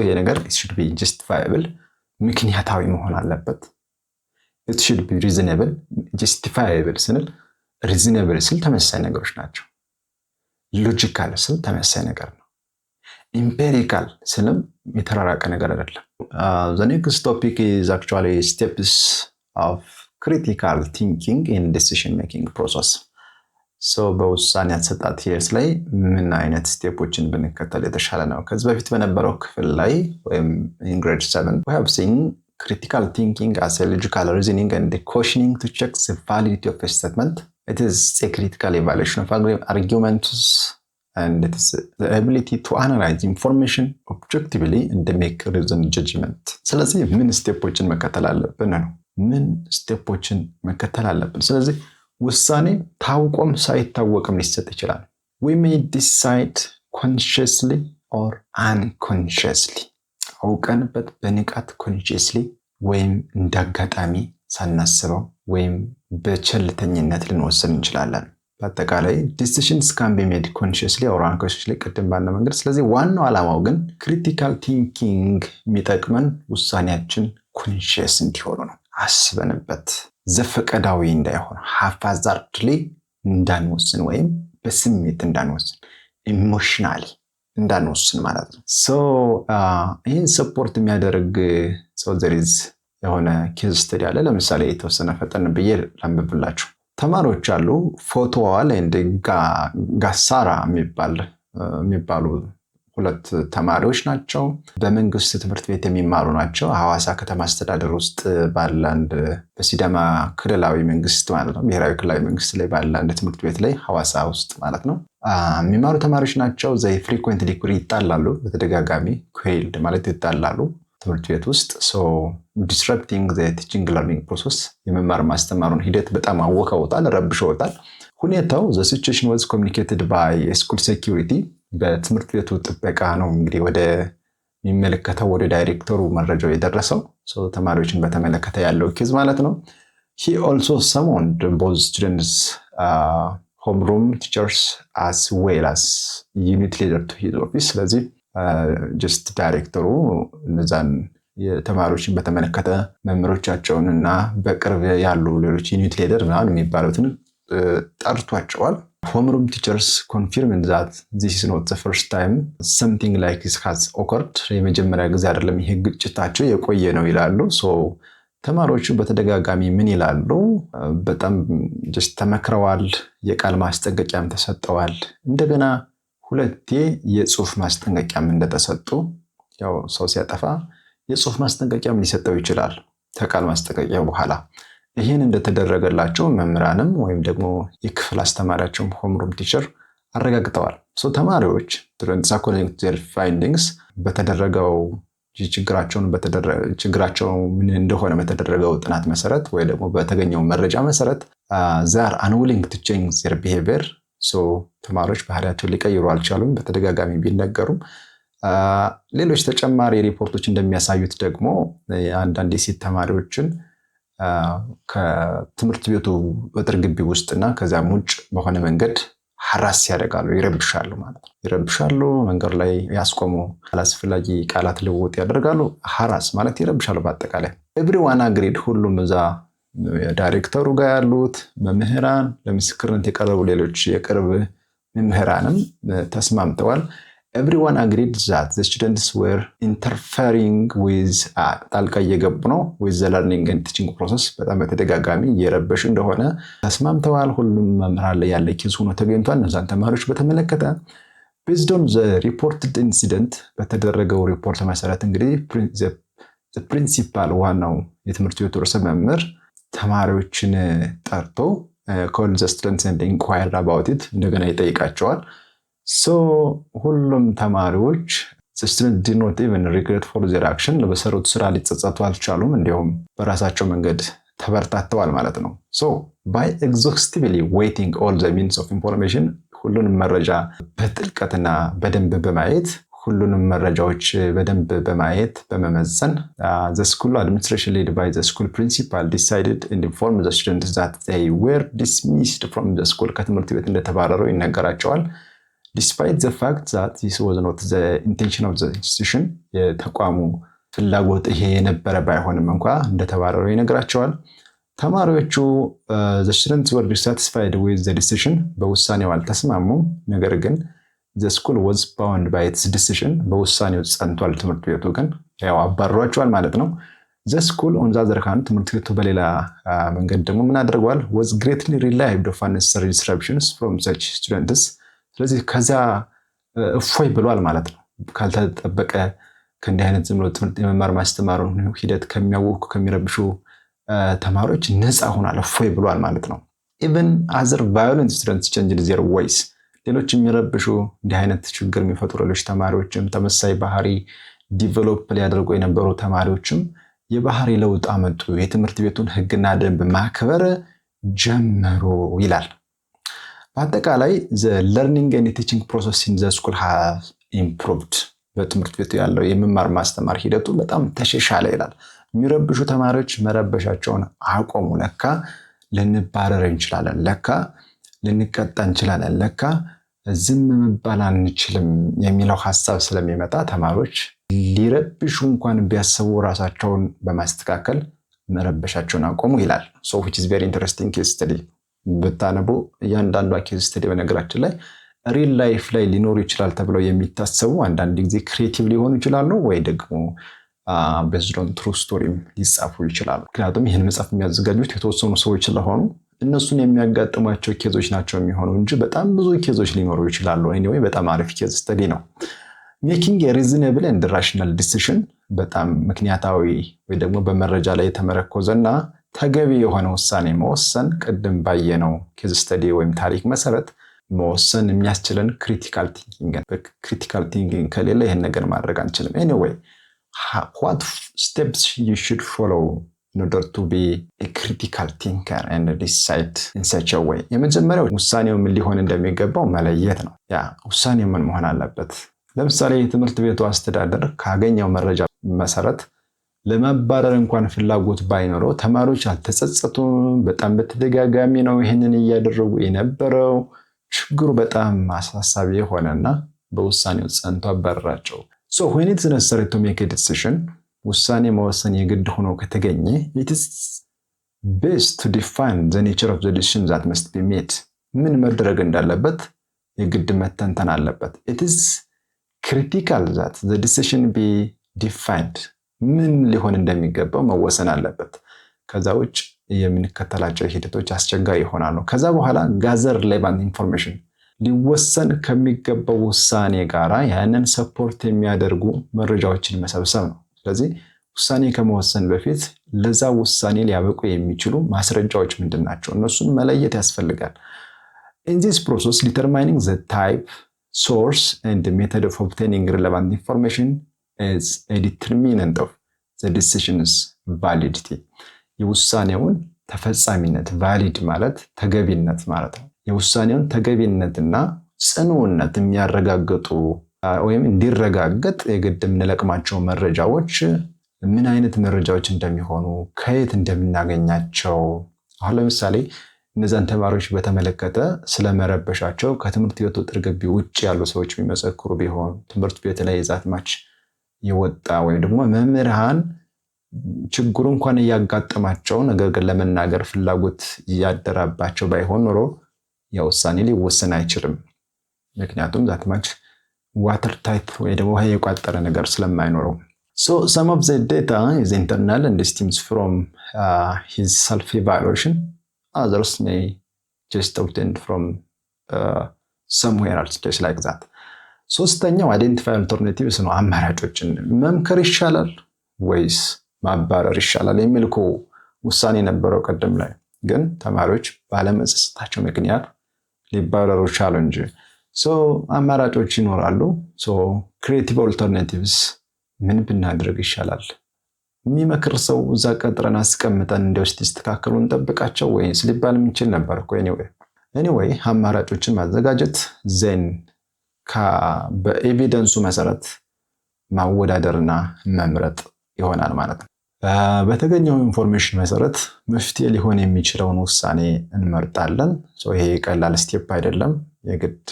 ይሄ ነገር it should be justifiable፣ ምክንያታዊ መሆን አለበት። it should be reasonable። justifiable ስንል reasonable ስል ተመሳሳይ ነገሮች ናቸው። ሎጂካል ስል ተመሳሳይ ነገር ነው። ኢምፔሪካል ስልም የተራራቀ ነገር አይደለም። the next topic is actually steps of critical thinking in decision making process። በውሳኔ አሰጣጥ ሂደት ላይ ምን አይነት ስቴፖችን ብንከተል የተሻለ ነው? ከዚህ በፊት በነበረው ክፍል ላይ ወይም in grade 7 we have seen critical thinking as a logical reasoning and questioning to check the validity of a statement. It is a critical evaluation of arguments and it is the ability to analyze information objectively and make reasoned judgment። ስለዚህ ምን ስቴፖችን መከተል አለብን ነው። ምን ስቴፖችን መከተል አለብን። ስለዚህ ውሳኔ ታውቆም ሳይታወቅም ሊሰጥ ይችላል። We may decide consciously or unconsciously። አውቀንበት በንቃት consciously ወይም እንዳጋጣሚ ሳናስበው ወይም በቸልተኝነት ልንወስን እንችላለን። በአጠቃላይ decisions can be made consciously or unconsciously ቅድም ባለው መንገድ። ስለዚህ ዋናው ዓላማው ግን critical thinking የሚጠቅመን ውሳኔያችን conscious እንዲሆኑ ነው። አስበንበት ዘፈቀዳዊ እንዳይሆን haphazardly እንዳንወስን ወይም በስሜት እንዳንወስን ኢሞሽናሊ እንዳንወስን ማለት ነው። ይህን ሰፖርት የሚያደርግ there is የሆነ ኬዝ ስተዲ አለ። ለምሳሌ የተወሰነ ፈጠን ብዬ ላንብብላችሁ። ተማሪዎች አሉ ፎቶዋ ላይ እንደ ጋሳራ የሚባሉ ሁለት ተማሪዎች ናቸው። በመንግስት ትምህርት ቤት የሚማሩ ናቸው። ሐዋሳ ከተማ አስተዳደር ውስጥ ባለ አንድ በሲዳማ ክልላዊ መንግስት ማለት ነው ብሔራዊ ክልላዊ መንግስት ላይ ባለ አንድ ትምህርት ቤት ላይ ሐዋሳ ውስጥ ማለት ነው የሚማሩ ተማሪዎች ናቸው። they frequently ይጣላሉ። በተደጋጋሚ ኩዌልድ ማለት ይጣላሉ ትምህርት ቤት ውስጥ። disrupting the teaching learning process የመማር ማስተማሩን ሂደት በጣም አወከውታል፣ ረብሸውታል። ሁኔታው the situation was communicated by school security በትምህርት ቤቱ ጥበቃ ነው እንግዲህ ወደ የሚመለከተው ወደ ዳይሬክተሩ መረጃው የደረሰው ተማሪዎችን በተመለከተ ያለው ኬዝ ማለት ነው። he also summoned both students homeroom teachers as well as unit leader to his office። ስለዚህ ጀስት ዳይሬክተሩ እነዛን የተማሪዎችን በተመለከተ መምህሮቻቸውንና በቅርብ ያሉ ሌሎች ዩኒት ሊደር ምናምን የሚባሉትን ጠርቷቸዋል። homeroom teachers confirmed that this is not the first time something like this has occurred። የመጀመሪያ ጊዜ አይደለም ይሄ ግጭታቸው የቆየ ነው ይላሉ። ተማሪዎቹ በተደጋጋሚ ምን ይላሉ? በጣም ጀስት ተመክረዋል፣ የቃል ማስጠንቀቂያም ተሰጠዋል። እንደገና ሁለቴ የጽሁፍ ማስጠንቀቂያም እንደተሰጡ ያው ሰው ሲያጠፋ የጽሁፍ ማስጠንቀቂያም ሊሰጠው ይችላል ከቃል ማስጠንቀቂያ በኋላ። ይህን እንደተደረገላቸው መምህራንም ወይም ደግሞ የክፍል አስተማሪያቸውም homeroom teacher አረጋግጠዋል። ተማሪዎች according to their findings በተደረገው ችግራቸው ምን እንደሆነ በተደረገው ጥናት መሰረት ወይ ደግሞ በተገኘው መረጃ መሰረት they are unwilling to change their behavior። ተማሪዎች ባህሪያቸውን ሊቀይሩ አልቻሉም። በተደጋጋሚ ቢነገሩም ሌሎች ተጨማሪ ሪፖርቶች እንደሚያሳዩት ደግሞ አንዳንድ የሴት ተማሪዎችን ከትምህርት ቤቱ በጥር ግቢ ውስጥና ከዚያም ውጭ በሆነ መንገድ ሐራስ ያደርጋሉ፣ ይረብሻሉ ማለት ነው። ይረብሻሉ፣ መንገድ ላይ ያስቆሙ፣ አላስፈላጊ ቃላት ልውውጥ ያደርጋሉ። ሐራስ ማለት ይረብሻሉ። በአጠቃላይ ኤቭሪዋን አግሪድ፣ ሁሉም እዛ ዳይሬክተሩ ጋር ያሉት መምህራን፣ ለምስክርነት የቀረቡ ሌሎች የቅርብ መምህራንም ተስማምተዋል። ኤቭሪዋን አግሪድ ዛት ዘ ስቱደንትስ ዌር ኢንተርፌሪንግ ዊዝ ጣልቃ እየገቡ ነው ዊዝ ዘ ለርኒንግ ኤንድ ቲቺንግ ፕሮሰስ፣ በጣም በተደጋጋሚ እየረበሹ እንደሆነ ተስማምተዋል። ሁሉም መምህራን ላይ ያለ ኬዝ ሆኖ ተገኝቷል። እነዛን ተማሪዎች በተመለከተ ቤዝድ ኦን ዘ ሪፖርትድ ኢንሲደንት፣ በተደረገው ሪፖርት መሰረት እንግዲህ ፕሪንሲፓል ዋናው የትምህርት ቤቱ ርዕሰ መምህር ተማሪዎችን ጠርቶ ኮል ዘ ስቱደንትስ ኤንድ ኢንኳየር አባውት ኢት እንደገና ይጠይቃቸዋል። ሁሉም ተማሪዎች ስቱደንት ዲድ ኖት ኢቨን ሪግሬት ፎር ዜር አክሽን፣ በሰሩት ስራ ሊጸጸቱ አልቻሉም። እንዲሁም በራሳቸው መንገድ ተበርታተዋል ማለት ነው። ባይ ኤግዞስቲቭሊ ዌይቲንግ ኦል ዘ ሚንስ ኦፍ ኢንፎርሜሽን፣ ሁሉንም መረጃ በጥልቀትና በደንብ በማየት ሁሉንም መረጃዎች በደንብ በማየት በመመዘን ዘ ስኩል አድሚኒስትሬሽን ሌድ ባይ ዘ ስኩል ፕሪንሲፓል ዲሳይድድ ኤንድ ኢንፎርምድ ዘ ስቱደንትስ ዛት ዜይ ዌር ዲስሚስድ ፍሮም ዘ ስኩል፣ ከትምህርት ቤት እንደተባረሩ ይነገራቸዋል። ዲስፓይት ዘ ፋክት ዛት ዚስ ዋዝ ኖት ዘ ኢንቴንሽን ኦፍ ዘ ኢንስቲትዩሽን፣ የተቋሙ ፍላጎት ይሄ የነበረ ባይሆንም እንኳ እንደተባረሩ ይነግራቸዋል። ተማሪዎቹ ዘ ስቱደንትስ ወር ዲሳቲስፋይድ ዊዝ ዘ ዲሲሽን፣ በውሳኔው አልተስማሙም። ነገር ግን ዘ ስኩል ዋዝ ባውንድ ባይ ኢትስ ዲሲሽን፣ በውሳኔው ጸንቷል። ትምህርት ቤቱ ግን ያው አባሯቸዋል ማለት ነው። ዘ ስኩል ኦን ዘ አዘር ሃንድ፣ ትምህርት ቤቱ በሌላ መንገድ ደግሞ ምን አድርጓል? ዋዝ ግሬትሊ ሪላይቭድ ኦፍ አነሰሰሪ ዲስራፕሽንስ ፍሮም ሰች ስቱደንትስ፣ ስለዚህ ከዚያ እፎይ ብሏል ማለት ነው። ካልተጠበቀ ከእንዲህ አይነት ዝም ብሎ ትምህርት የመማር ማስተማሩን ሂደት ከሚያውኩ ከሚረብሹ ተማሪዎች ነፃ ሆኗል፣ እፎይ ብሏል ማለት ነው። ኢቨን አዘር ቫዮለንት ስቱደንትስ ቼንጅድ ዜር ቮይስ፣ ሌሎች የሚረብሹ እንዲህ አይነት ችግር የሚፈጥሩ ሌሎች ተማሪዎችም ተመሳይ ባህሪ ዲቨሎፕ ሊያደርጉ የነበሩ ተማሪዎችም የባህሪ ለውጥ አመጡ፣ የትምህርት ቤቱን ሕግና ደንብ ማክበር ጀመሩ ይላል። በአጠቃላይ ዘ ለርኒንግ ኤንድ ቲቺንግ ፕሮሰስ ኢን ዘ ስኩል ሃቭ ኢምፕሩቭድ፣ በትምህርት ቤቱ ያለው የመማር ማስተማር ሂደቱ በጣም ተሻሻለ ይላል። የሚረብሹ ተማሪዎች መረበሻቸውን አቆሙ። ለካ ልንባረር እንችላለን፣ ለካ ልንቀጣ እንችላለን፣ ለካ ዝም መባል አንችልም የሚለው ሀሳብ ስለሚመጣ ተማሪዎች ሊረብሹ እንኳን ቢያስቡ ራሳቸውን በማስተካከል መረበሻቸውን አቆሙ ይላል። which is very interesting case study ብታነቡ እያንዳንዷ ኬዝ ስተዲ በነገራችን ላይ ሪል ላይፍ ላይ ሊኖሩ ይችላል ተብለው የሚታሰቡ አንዳንድ ጊዜ ክሬቲቭ ሊሆኑ ይችላሉ፣ ወይ ደግሞ ቤዝድ ኦን ትሩ ስቶሪም ሊጻፉ ይችላሉ። ምክንያቱም ይህን መጽሐፍ የሚያዘጋጁት የተወሰኑ ሰዎች ስለሆኑ እነሱን የሚያጋጥሟቸው ኬዞች ናቸው የሚሆኑ እንጂ በጣም ብዙ ኬዞች ሊኖሩ ይችላሉ። ኤኒዌይ በጣም አሪፍ ኬዝ ስተዲ ነው። ሜኪንግ ሪዝነብል ኤንድ ራሽናል ዲሲሽን፣ በጣም ምክንያታዊ ወይ ደግሞ በመረጃ ላይ የተመረኮዘና ተገቢ የሆነ ውሳኔ መወሰን፣ ቅድም ባየነው ኬዝ ስተዲ ወይም ታሪክ መሰረት መወሰን የሚያስችለን ክሪቲካል ቲንኪንግ። ክሪቲካል ቲንኪንግ ከሌለ ይህን ነገር ማድረግ አንችልም። ኤኒዌይ what steps you should follow in order to be a critical thinker and decide in such a way? የመጀመሪያው ውሳኔው ምን ሊሆን እንደሚገባው መለየት ነው። ያ ውሳኔው ምን መሆን አለበት? ለምሳሌ የትምህርት ቤቱ አስተዳደር ካገኘው መረጃ መሰረት ለመባረር እንኳን ፍላጎት ባይኖረው ተማሪዎች አልተጸጸቱም። በጣም በተደጋጋሚ ነው ይህንን እያደረጉ የነበረው። ችግሩ በጣም አሳሳቢ የሆነና በውሳኔው ጸንቶ አባረራቸው። So when it's necessary to make a decision, ውሳኔ መወሰን የግድ ሆኖ ከተገኘ it is best to define the nature of the decision that must be made. ምን መደረግ እንዳለበት የግድ መተንተን አለበት። It is critical that the decision be defined. ምን ሊሆን እንደሚገባው መወሰን አለበት። ከዛ ውጭ የምንከተላቸው ሂደቶች አስቸጋሪ ይሆናሉ። ከዛ በኋላ ጋዘር ሬሌቫንት ኢንፎርሜሽን፣ ሊወሰን ከሚገባው ውሳኔ ጋራ ያንን ሰፖርት የሚያደርጉ መረጃዎችን መሰብሰብ ነው። ስለዚህ ውሳኔ ከመወሰን በፊት ለዛ ውሳኔ ሊያበቁ የሚችሉ ማስረጃዎች ምንድን ናቸው? እነሱን መለየት ያስፈልጋል። In this process, determining the type, source, and method of obtaining relevant information is a determinant of the decision's validity. የውሳኔውን ተፈጻሚነት፣ ቫሊድ ማለት ተገቢነት ማለት ነው። የውሳኔውን ተገቢነትና ጽኑነት የሚያረጋግጡ ወይም እንዲረጋገጥ የግድ የምንለቅማቸው መረጃዎች ምን አይነት መረጃዎች እንደሚሆኑ ከየት እንደምናገኛቸው አሁን ለምሳሌ እነዛን ተማሪዎች በተመለከተ ስለመረበሻቸው ከትምህርት ቤቱ ጥር ግቢ ውጭ ያሉ ሰዎች የሚመሰክሩ ቢሆን ትምህርት ቤት ላይ የዛትማች የወጣ ወይም ደግሞ መምህራን ችግሩ እንኳን እያጋጠማቸው ነገር ግን ለመናገር ፍላጎት እያደረባቸው ባይሆን ኖሮ ያ ውሳኔ ሊወሰን አይችልም። ምክንያቱም ዛትማች ዋተር ታይት ወይ ደግሞ ውሃ የቋጠረ ነገር ስለማይኖረው። So some of the data is internal and stems from his self-evaluation. Others may just obtained from somewhere else, just like that. ሶስተኛው አይደንቲፋይ አልተርናቲቭስ ነው። አማራጮችን መምከር ይሻላል ወይስ ማባረር ይሻላል የሚል እኮ ውሳኔ ነበረው ቀደም ላይ። ግን ተማሪዎች ባለመጸጸታቸው ምክንያት ሊባረሩ ቻሉ እንጂ አማራጮች ይኖራሉ። ክሪኤቲቭ አልተርናቲቭስ ምን ብናደርግ ይሻላል? የሚመክር ሰው እዛ ቀጥረን አስቀምጠን እንደውስጥ ይስተካከሉ እንጠብቃቸው ወይስ ሊባል የሚችል ነበር እኮ። ኤኒዌይ አማራጮችን ማዘጋጀት ዘን በኤቪደንሱ መሰረት ማወዳደርና መምረጥ ይሆናል ማለት ነው። በተገኘው ኢንፎርሜሽን መሰረት መፍትሄ ሊሆን የሚችለውን ውሳኔ እንመርጣለን። ይሄ ቀላል ስቴፕ አይደለም። የግድ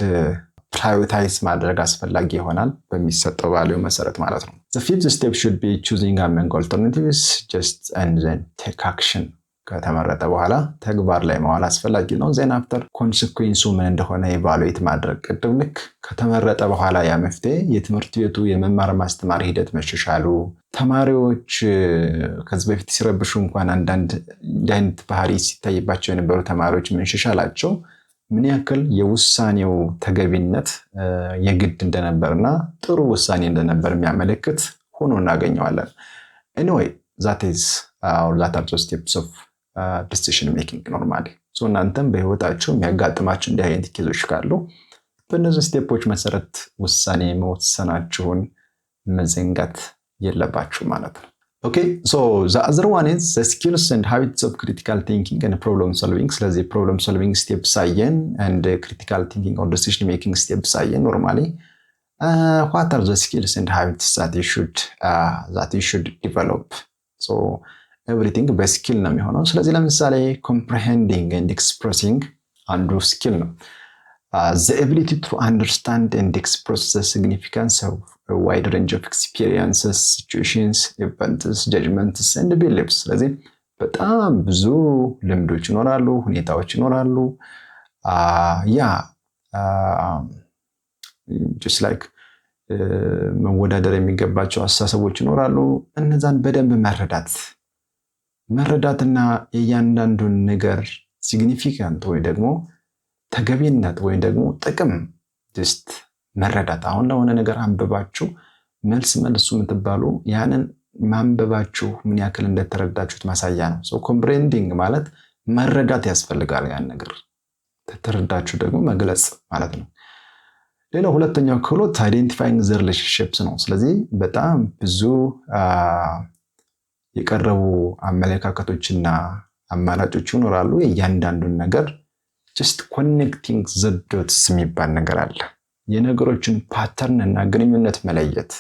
ፕራዮሪታይዝ ማድረግ አስፈላጊ ይሆናል በሚሰጠው ቫልዩ መሰረት ማለት ነው። The fifth step should be choosing among alternatives just and then take action. ከተመረጠ በኋላ ተግባር ላይ መዋል አስፈላጊ ነው። then after consequence ምን እንደሆነ ኢቫሉዌት ማድረግ። ቅድም ልክ ከተመረጠ በኋላ ያ መፍትሄ የትምህርት ቤቱ የመማር ማስተማር ሂደት መሻሻሉ፣ ተማሪዎች ከዚህ በፊት ሲረብሹ እንኳን አንዳንድ አይነት ባህሪ ሲታይባቸው የነበሩ ተማሪዎች መሻሻላቸው ምን ያክል የውሳኔው ተገቢነት የግድ እንደነበርና ጥሩ ውሳኔ እንደነበር የሚያመለክት ሆኖ እናገኘዋለን። anyway that are the steps of decision making normally. እናንተም በህይወታችሁ የሚያጋጥማችሁ እንዲህ አይነት ኬዞች ካሉ በእነዚህ ስቴፖች መሰረት ውሳኔ መወሰናችሁን መዘንጋት የለባችሁ ማለት ነው። Okay, so the other one is the skills and habits of critical thinking and problem solving. ስለዚህ problem solving steps አየን and critical thinking or decision making steps አየን normally. What are the skills and habits that you should develop? So everything በስኪል ነው የሚሆነው። ስለዚህ ለምሳሌ comprehending and expressing አንዱ ስኪል ነው። The ability to understand and express the significance of a wide range of experiences, situations, events, judgments and beliefs. ስለዚህ በጣም ብዙ ልምዶች ይኖራሉ፣ ሁኔታዎች ይኖራሉ። just like መወዳደር የሚገባቸው አስተሳሰቦች ይኖራሉ። እነዛን በደንብ መረዳትና የእያንዳንዱን ነገር ሲግኒፊካንት ወይ ደግሞ ተገቢነት ወይ ደግሞ ጥቅም just መረዳት። አሁን ለሆነ ነገር አንብባችሁ መልሱ የምትባሉ ያንን ማንበባችሁ ምን ያክል እንደተረዳችሁት ማሳያ ነው። ኮምፕሬንዲንግ ማለት መረዳት ያስፈልጋል። ያን ነገር ተረዳችሁ ደግሞ መግለጽ ማለት ነው። ሌላው ሁለተኛው ክህሎት አይዴንቲፋይንግ ዘ ሪሌሽንሺፕስ ነው። ስለዚህ በጣም ብዙ የቀረቡ አመለካከቶችና አማራጮች ይኖራሉ። የእያንዳንዱን ነገር just connecting the dots የሚባል ነገር አለ። የነገሮችን ፓተርን እና ግንኙነት መለየት።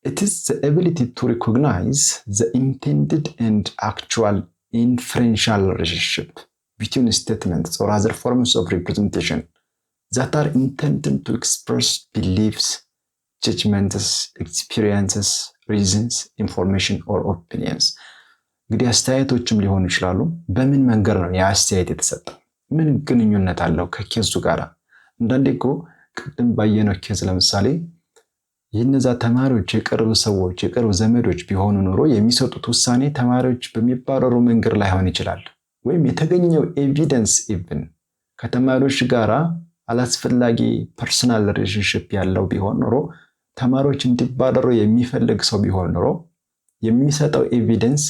It is the ability to recognize the intended and actual inferential relationship between statements or other forms of representation that are intended to express beliefs, judgments, experiences, reasons, information or opinions. እንግዲህ አስተያየቶችም ሊሆኑ ይችላሉ። በምን መንገድ ነው ያ አስተያየት የተሰጠው? ምን ግንኙነት አለው ከኬዙ ጋር? አንዳንዴ እኮ ቅድም ባየነው ኬዝ ለምሳሌ የነዛ ተማሪዎች የቅርብ ሰዎች የቅርብ ዘመዶች ቢሆኑ ኖሮ የሚሰጡት ውሳኔ ተማሪዎች በሚባረሩ መንገድ ላይሆን ይችላል። ወይም የተገኘው ኤቪደንስ ኢቭን ከተማሪዎች ጋር አላስፈላጊ ፐርሰናል ሪሌሽንሺፕ ያለው ቢሆን ኖሮ ተማሪዎች እንዲባረሩ የሚፈልግ ሰው ቢሆን ኖሮ የሚሰጠው ኤቪደንስ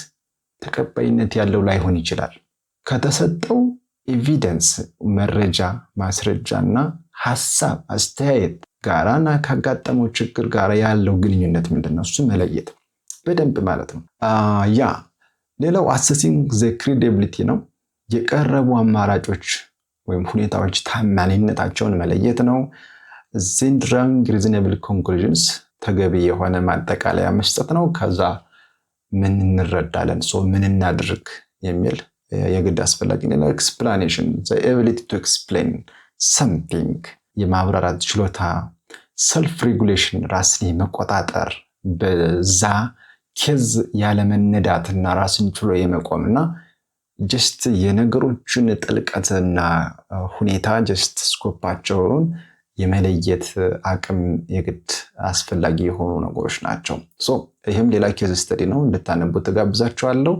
ተቀባይነት ያለው ላይሆን ይችላል። ከተሰጠው ኤቪደንስ መረጃ ማስረጃና ሐሳብ አስተያየት ጋራና ካጋጠመው ችግር ጋር ያለው ግንኙነት ምንድነው? እሱ መለየት በደንብ ማለት ነው። ሌላው assessing the credibility ነው። የቀረቡ አማራጮች ወይም ሁኔታዎች ታማኝነታቸውን መለየት ነው። then drawing reasonable conclusions ተገቢ የሆነ ማጠቃለያ መስጠት ነው። ከዛ ምን እንረዳለን ምን እናድርግ የሚል የግድ አስፈላጊ ነው። explanation the ability to explain something የማብራራት ችሎታ self regulation ራስን መቆጣጠር በዛ ኬዝ ያለ መነዳትና ራስን ችሎ የመቆምና just የነገሮችን ጥልቀትና ሁኔታ just ስኮፓቸውን የመለየት አቅም የግድ አስፈላጊ የሆኑ ነገሮች ናቸው። ይሄም ሌላ ኬዝ ስተዲ ነው እንድታነቡት ተጋብዛችኋለሁ።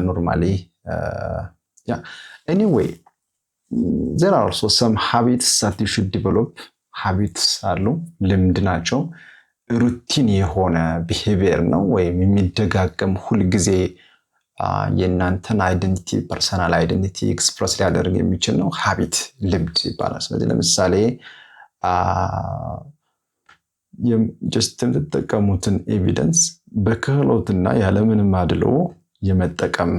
normally anyway there are also some habits that you should develop. habits አሉ ልምድ ናቸው። ሩቲን የሆነ behavior ነው ወይም የሚደጋገም ሁሉ ጊዜ የናንተን አይደንቲቲ ፐርሰናል አይደንቲቲ ኤክስፕረስ ሊያደርግ የሚችል ነው habit ልምድ ይባላል። ስለዚህ ለምሳሌ just ተጠቀሙትን ኤቪደንስ በክህሎትና ያለምንም አድሎ የመጠቀም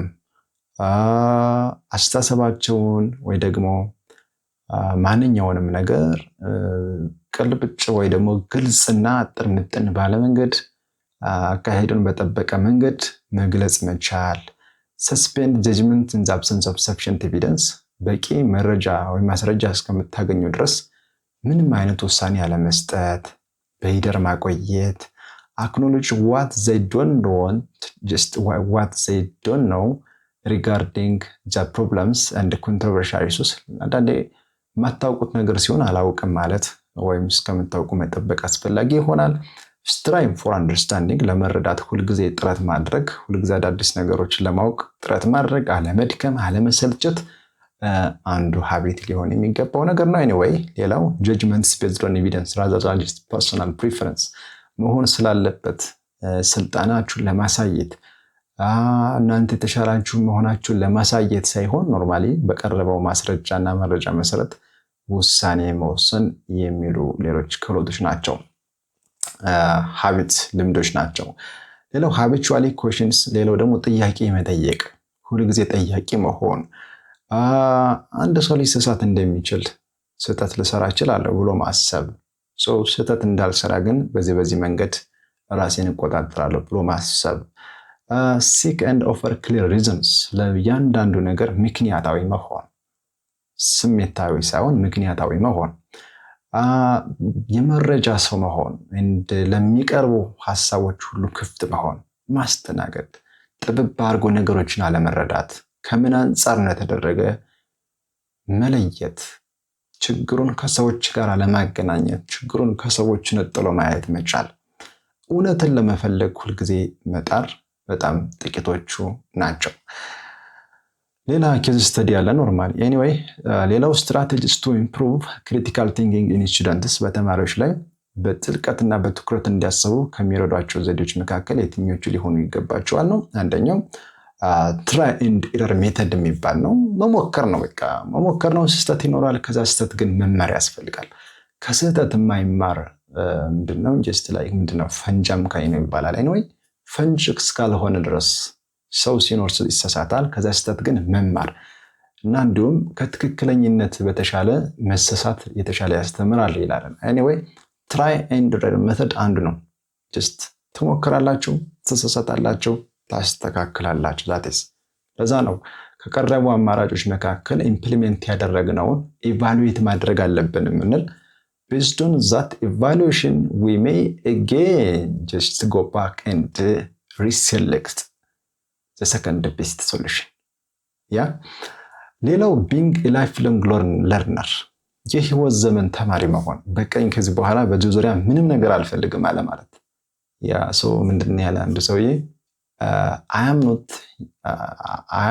አስተሳሰባቸውን ወይ ደግሞ ማንኛውንም ነገር ቅልብጭ ወይ ደግሞ ግልጽና ጥርምጥን ባለ መንገድ አካሄዱን በጠበቀ መንገድ መግለጽ መቻል። suspend judgment in the absence of sufficient evidence በቂ መረጃ ወይ ማስረጃ እስከምታገኙ ድረስ ምንም አይነት ውሳኔ ያለመስጠት በሂደር ማቆየት። acknowledge what they don't want, just what they don't know regarding the problems and controversial issues. አንዳንዴ ማታውቁት ነገር ሲሆን አላውቅም ማለት ወይም እስከምታውቁ መጠበቅ አስፈላጊ ይሆናል። strive for understanding ለመረዳት ሁሉ ጊዜ ጥረት ማድረግ፣ ሁሉ ጊዜ አዳዲስ ነገሮችን ለማወቅ ጥረት ማድረግ፣ አለመድከም፣ አለመሰልቸት አንዱ habit ሊሆን የሚገባው ነገር ነው። anyway ሌላው judgments based on evidence rather than just personal preference መሆን ስላለበት ስልጣናችሁን ለማሳየት እናንተ ተሻላችሁ መሆናችሁን ለማሳየት ሳይሆን ኖርማሊ በቀረበው ማስረጃና መረጃ መሰረት ውሳኔ መወሰን የሚሉ ሌሎች ክህሎቶች ናቸው። habits ልምዶች ናቸው። ሌላው habitually questions ሌላው ደግሞ ጥያቄ መጠየቅ፣ ሁሉ ጊዜ ጠያቂ መሆን። አንድ ሰው ሊሳሳት እንደሚችል ስህተት ልሰራ እችላለሁ ብሎ ማሰብ ስህተት እንዳልሰራ ግን በዚህ መንገድ ራሴን እቆጣጠራለሁ ብሎ ማሰብ። seek and offer clear reasons ለእያንዳንዱ ነገር ምክንያታዊ መሆን፣ ስሜታዊ ሳይሆን ምክንያታዊ መሆን። የመረጃ ሰው መሆን ለሚቀርቡ ሐሳቦች ሁሉ ክፍት መሆን፣ ማስተናገድ፣ ጥብብ አድርጎ ነገሮችን አለመረዳት፣ ከምን አንፃር ነው የተደረገ መለየት፣ ችግሩን ከሰዎች ጋር አለማገናኘት፣ ችግሩን ከሰዎች ነጥሎ ማየት መቻል፣ እውነትን ለመፈለግ ሁሉ ጊዜ መጣር በጣም ጥቂቶቹ ናቸው። ሌላ ኬዝ ስተዲ ያለ ኖርማሊ anyway ሌላው strategies to improve critical thinking in students በተማሪዎች ላይ በጥልቀትና በትኩረት እንዲያስቡ ከሚረዷቸው ዘዴዎች መካከል የትኞቹ ሊሆኑ ይገባቸዋል ነው። አንደኛው try and error method የሚባል ነው። መሞከር ነው። በቃ መሞከር ነው። ስህተት ይኖራል። ከዛ ስህተት ግን መማር ያስፈልጋል። ከስህተት የማይማር ምንድነው just like ምንድነው ፈንጃም ካይነው ይባላል። anyway ፈንጅ እስካልሆነ ድረስ ሰው ሲኖር ይሳሳታል። ከዛ ስህተት ግን መማር እና እንዲሁም ከትክክለኝነት በተሻለ መሰሳት የተሻለ ያስተምራል ይላል። anyway try and error method አንዱ ነው። just ትሞክራላችሁ፣ ትሳሳታላችሁ፣ ታስተካክላላችሁ። ዛትስ ለዛ ነው ከቀረቡ አማራጮች መካከል ኢምፕሊሜንት ያደረግነውን ኢቫሉዌት ማድረግ አለብን ምንል። based on that evaluation we may again just go back and reselect the second best solution. ሌላው being a lifelong learner የህይወት ዘመን ተማሪ መሆን። በቀኝ ከዚህ በኋላ በዚህ ዙሪያ ምንም ነገር አልፈልግም አለ ማለት ሰው ምንድነው ያለ አንድ ሰውዬ I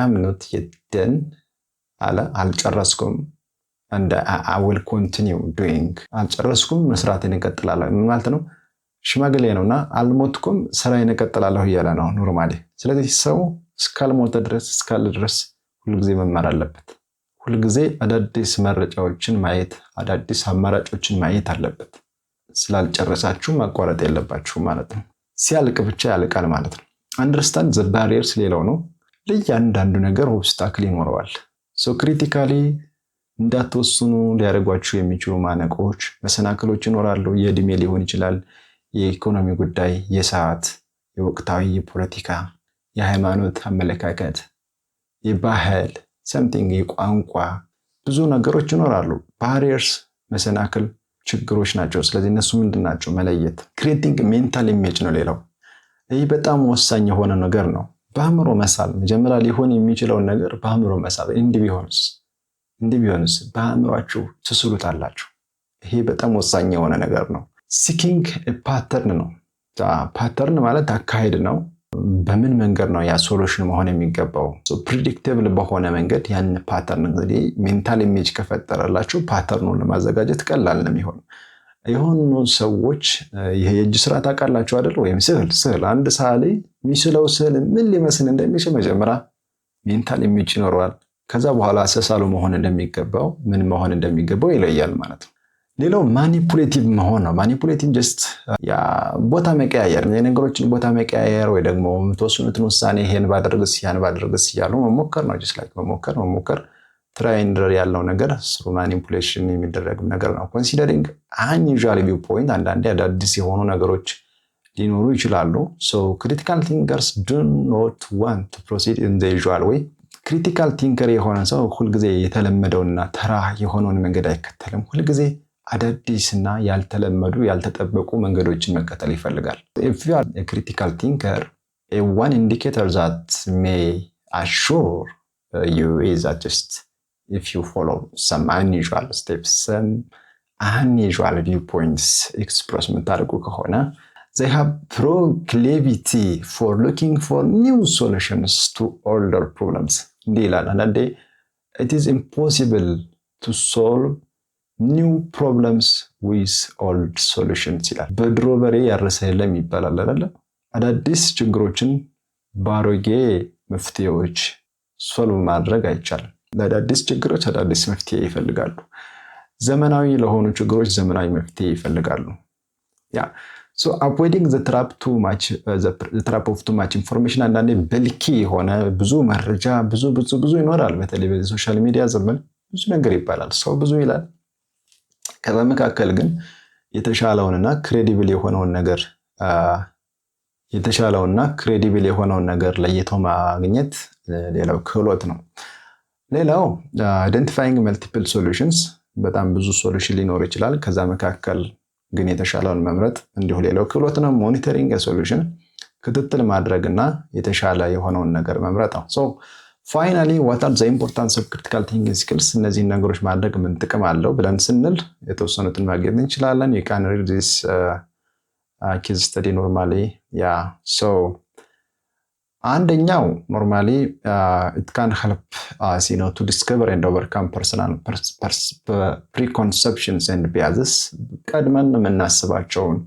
am not yet done አለ አልጨረስኩም and I will continue doing አልጨረስኩም መስራቴን እቀጥላለሁ ማለት ነው። ሽማግሌ ነውና አልሞትኩም ስራዬን እቀጥላለሁ እያለ ነው ኖርማሊ። ስለዚህ ሰው እስካልሞተ ድረስ እስካለ ድረስ ሁሉ ጊዜ መማር አለበት። ሁሉ ጊዜ አዳዲስ መረጃዎችን ማየት፣ አዳዲስ አማራጮችን ማየት አለበት። ስላልጨረሳችሁ ማቋረጥ የለባችሁ ማለት ነው። ሲያልቅ ብቻ ያልቃል ማለት ነው። understand the barriers ሌላው ነው። ለእያንዳንዱ ነገር ኦብስታክል ይኖረዋል። so critically እንዳትወስኑ ሊያደርጓችሁ የሚችሉ ማነቆች፣ መሰናክሎች ይኖራሉ። የእድሜ ሊሆን ይችላል፣ የኢኮኖሚ ጉዳይ፣ የሰዓት፣ የወቅታዊ የፖለቲካ፣ የሃይማኖት አመለካከት፣ የባህል ሰምቲንግ፣ የቋንቋ ብዙ ነገሮች ይኖራሉ። ባሪየርስ መሰናክል ችግሮች ናቸው። ስለዚህ እነሱ ምንድን ናቸው መለየት። ክሬቲንግ ሜንታል ኢሜጅ ነው ሌላው። ይህ በጣም ወሳኝ የሆነ ነገር ነው። በአእምሮ መሳል መጀመሪያ ሊሆን የሚችለውን ነገር በአእምሮ መሳል። እንዲህ ቢሆንስ በአእምሯችሁ ትስሉታላችሁ። ይሄ በጣም ወሳኝ የሆነ ነገር ነው። ሲኪንግ ፓተርን ነው። ፓተርን ማለት አካሄድ ነው። በምን መንገድ ነው ያ ሶሉሽን መሆን የሚገባው? ፕሪዲክቴብል በሆነ መንገድ ያን ፓተርን እንግዲህ ሜንታል ኢሜጅ ከፈጠረላችሁ ፓተርኑን ለማዘጋጀት ቀላል ነው የሚሆን። የሆኑ ሰዎች ይሄ የእጅ ስራ ታውቃላችሁ አይደል? ወይም ስዕል አንድ ሰዓሊ የሚስለው ስዕል ምን ሊመስል እንደሚችል መጀመሪያ ሜንታል ኢሜጅ ይኖረዋል። ከዛ በኋላ አሰሳሉ መሆን እንደሚገባው ምን መሆን እንደሚገባው ይለያል ማለት ነው። ሌላው ማኒፑሌቲቭ መሆን ነው። ማኒፑሌቲቭ ጀስት ቦታ መቀያየር፣ የነገሮችን ቦታ መቀያየር ወይ ደግሞ የምትወስኑትን ውሳኔ ይሄን ባደርግስ ያን ባደርግስ እያሉ መሞከር ነው። ጀስት ላይክ መሞከር ትራይንደር ያለው ነገር ስሩ ማኒፑሌሽን የሚደረግ ነገር ነው። ኮንሲደሪንግ አንዩዥዋል ቪው ፖይንት፣ አንዳንዴ አዳዲስ የሆኑ ነገሮች ሊኖሩ ይችላሉ። ሶ ክሪቲካል ቲንከርስ ዱ ኖት ዋንት ቱ ፕሮሲድ ኢን ዘ ዩዥዋል ዌይ። ክሪቲካል ቲንከር የሆነ ሰው ሁልጊዜ የተለመደውና ተራ የሆነውን መንገድ አይከተልም። ሁልጊዜ አዳዲስና ያልተለመዱ ያልተጠበቁ መንገዶችን መከተል ይፈልጋል። if you are a critical thinker, one indicator that may assure you is that just if you follow some unusual steps, some unusual viewpoints express የምታደርጉ ከሆነ they have proclivity for looking for new solutions to older problems። እንዲህ ይላል አንዳንዴ it is impossible to solve new problems with old solutions ይላል። በድሮ በሬ ያረሰ የለም ይባላል አይደለ? አዳዲስ ችግሮችን ባሮጌ መፍትሄዎች ሶልቭ ማድረግ አይቻልም። ለአዳዲስ ችግሮች አዳዲስ መፍትሄ ይፈልጋሉ። ዘመናዊ ለሆኑ ችግሮች ዘመናዊ መፍትሄ ይፈልጋሉ። ያ so avoiding the trap of too much information። አንዳንዴ በልኪ የሆነ ብዙ መረጃ ብዙ ይኖራል። በተለይ በሶሻል ሚዲያ ዘመን ብዙ ነገር ይባላል፣ ሰው ብዙ ይላል። ከዛ መካከል ግን የተሻለውንና ክሬዲብል የሆነውን ነገር ለይቶ ማግኘት ሌላው ክህሎት ነው። ሌላው አይደንቲፋይንግ መልቲፕል ሶሉሽንስ፣ በጣም ብዙ ሶሉሽን ሊኖር ይችላል። ከዛ መካከል ግን የተሻለውን መምረጥ እንዲሁ ሌላው ክህሎት ነው። ሞኒተሪንግ ሶሉሽን፣ ክትትል ማድረግና የተሻለ የሆነውን ነገር መምረጥ ነው። ሶ ፋይናሊ ዋት አር ዘ ኢምፖርታንስ ኦፍ ክሪቲካል ቲንኪንግ ስኪልስ፣ እነዚህን ነገሮች ማድረግ ምን ጥቅም አለው ብለን ስንል የተወሰኑትን ማግኘት እንችላለን። you can read this case study normally. so አንደኛው normally it can help us to discover and overcome personal preconceptions and biases። ቀድመን የምናስባቸውን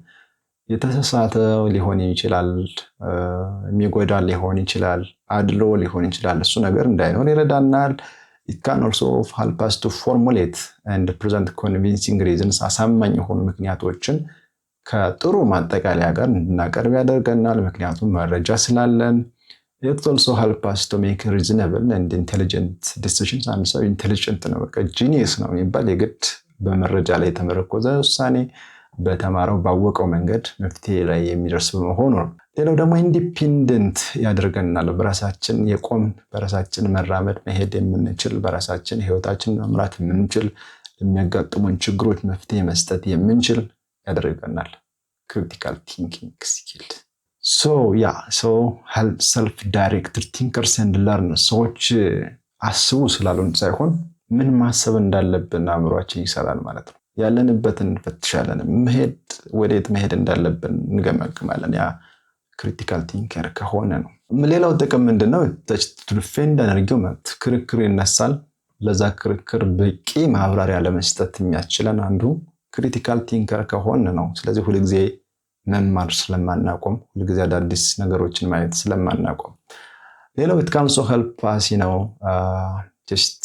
የተሳሳተ ሊሆን ይችላል፣ የሚጎዳ ሊሆን ይችላል፣ አድሎ ሊሆን ይችላል። እሱ ነገር እንዳይኖር ይረዳናል። it can also help us to formulate and present convincing reasons። አሳማኝ የሆኑ ምክንያቶችን ከጥሩ ማጠቃለያ ጋር እንድናቀርብ ያደርገናል፣ ምክንያቱም መረጃ ስላለን። it also help us to make reasonable and intelligent decisions። አንድ ሰው ኢንቴሊጀንት ነው፣ በቃ ጂኒየስ ነው የሚባል የግድ በመረጃ ላይ የተመረኮዘ ውሳኔ በተማረው ባወቀው መንገድ መፍትሄ ላይ የሚደርስ በመሆኑ ነው። ሌላው ደግሞ ኢንዲፔንደንት ያደርገናል። በራሳችን የቆምን፣ በራሳችን መራመድ መሄድ የምንችል፣ በራሳችን ህይወታችን መምራት የምንችል፣ የሚያጋጥሙን ችግሮች መፍትሄ መስጠት የምንችል ያደርገናል። ክሪቲካል ቲንኪንግ ስኪል help self-directed thinkers and learners። ሰዎች አስቡ ስላሉን ሳይሆን ምን ማሰብ እንዳለብን አእምሯችን ይሰራል ማለት ነው። ያለንበትን እንፈትሻለን፣ ወዴት መሄድ እንዳለብን እንገመግማለን። ያ ክሪቲካል ቲንከር ከሆነ ነው። ሌላው ጥቅም ምንድነው? to defend an argument፣ ክርክር ይነሳል። ለዛ ክርክር በቂ ማብራሪያ ለመስጠት የሚያስችለን አንዱ ክሪቲካል ቲንከር ከሆነ ነው። ስለዚህ ሁልጊዜ መማር ስለማናቆም፣ ሁልጊዜ አዳዲስ ነገሮችን ማየት ስለማናቆም። ሌላው it can also help us just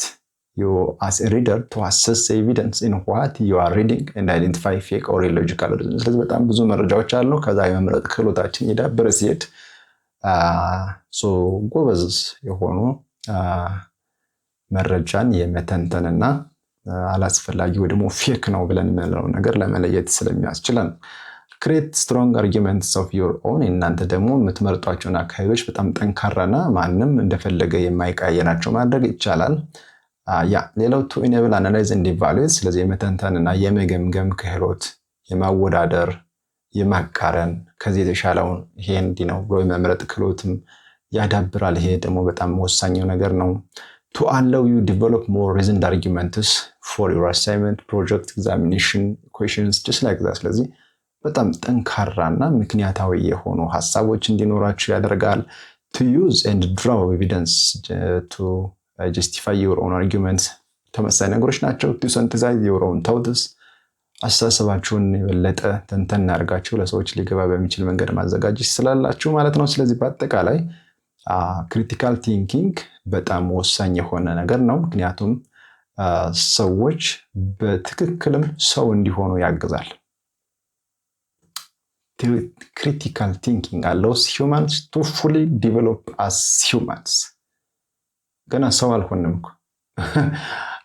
you as a reader to assess evidence in what you are reading and identify fake or illogical reasons። ስለዚህ በጣም ብዙ መረጃዎች አሉ። ከዛ የመምረጥ ክህሎታችን ይዳብር ሲሄድ ጎበዝ የሆኑ መረጃን የመተንተንና አላስፈላጊ ወይ ደግሞ ፌክ ነው ብለን የምንለው ነገር ለመለየት ስለሚያስችለን create strong arguments of your own እናንተ ደግሞ የምትመርጧቸውን አካሄዶች በጣም ጠንካራና ማንም እንደፈለገ የማይቀያየራቸው ማድረግ ይቻላል። ሌላው to enable analyze and evaluate ስለዚህ የመተንተንና የመገምገም ክህሎት የማወዳደር የማቃረን ከዚህ የተሻለውን ይሄ እንዲህ ነው ብሎ የመምረጥ ክህሎትም ያዳብራል። ይሄ ደግሞ በጣም ወሳኝ ነገር ነው። to allow you develop more reasoned arguments for your assignment project examination questions just like that ስለዚህ በጣም ጠንካራና ምክንያታዊ የሆኑ ሐሳቦች እንዲኖራችሁ ያደርጋል። to use and draw evidence to justify your own arguments ተመሳሳይ ነገሮች ናቸው። to synthesize your own thoughts አስተሳሰባችሁን የበለጠ ተንተን አድርጋችሁ ለሰዎች ሊገባ በሚችል መንገድ ማዘጋጀት ስላላችሁ ማለት ነው። ስለዚህ በአጠቃላይ ክሪቲካል ቲንኪንግ በጣም ወሳኝ የሆነ ነገር ነው። ምክንያቱም ሰዎች በትክክልም ሰው እንዲሆኑ ያግዛል። critical thinking allows humans to fully develop as humans ገና ሰው አልሆንም እኮ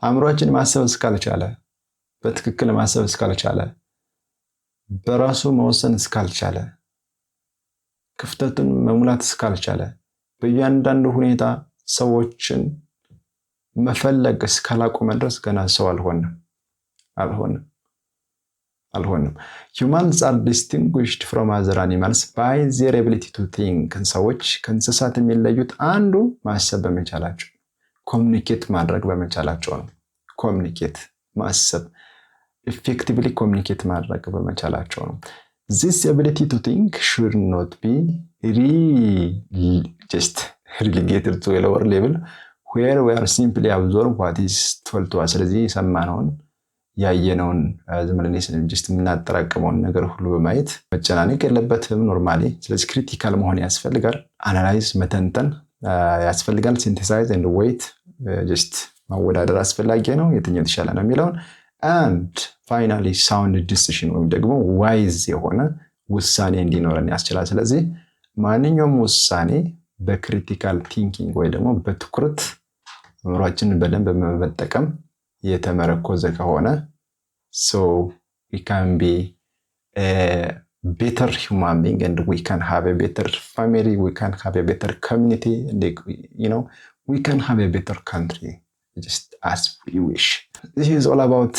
አእምሮአችን ማሰብ እስካልቻለ በትክክል ማሰብ እስካልቻለ በራሱ መወሰን እስካልቻለ ክፍተቱን መሙላት እስካልቻለ በእያንዳንዱ ሁኔታ ሰዎችን መፈለግ እስካላቆመ ድረስ ገና ሰው አልሆንም። Humans are distinguished from other animals by their ability to think ሰዎች ከእንስሳት የሚለዩት አንዱ ማሰብ በመቻላቸው ኮሙኒኬት ማድረግ በመቻላቸው ነው። ማሰብ effectively communicate ማድረግ በመቻላቸው ነው። This ability to think should not be just relegated to a lower level where we are simply absorb what is told to us ስለዚህ የሰማነውን ያየነውን ዝምብለን just የምናጠራቅመውን ነገር ሁሉ በማየት መጨናነቅ የለበትም ኖርማሊ። ስለዚህ ክሪቲካል መሆን ያስፈልጋል። አናላይዝ መተንተን ያስፈልጋል። ሲንቴሳይዝ and weight just ማወዳደር አስፈላጊ ነው። የትኛው የተሻለ ነው የሚለውን and finally sound decision ወይም ደግሞ wise የሆነ ውሳኔ እንዲኖረን ያስችላል። ስለዚህ ማንኛውም ውሳኔ በክሪቲካል ቲንኪንግ ወይ ደግሞ በትኩረት አእምሮአችንን በደንብ በመጠቀም የተመረኮዘ ከሆነ so we can be a better human being and we can have a better family, we can have a better community and we can have a better country just as we wish. This is all about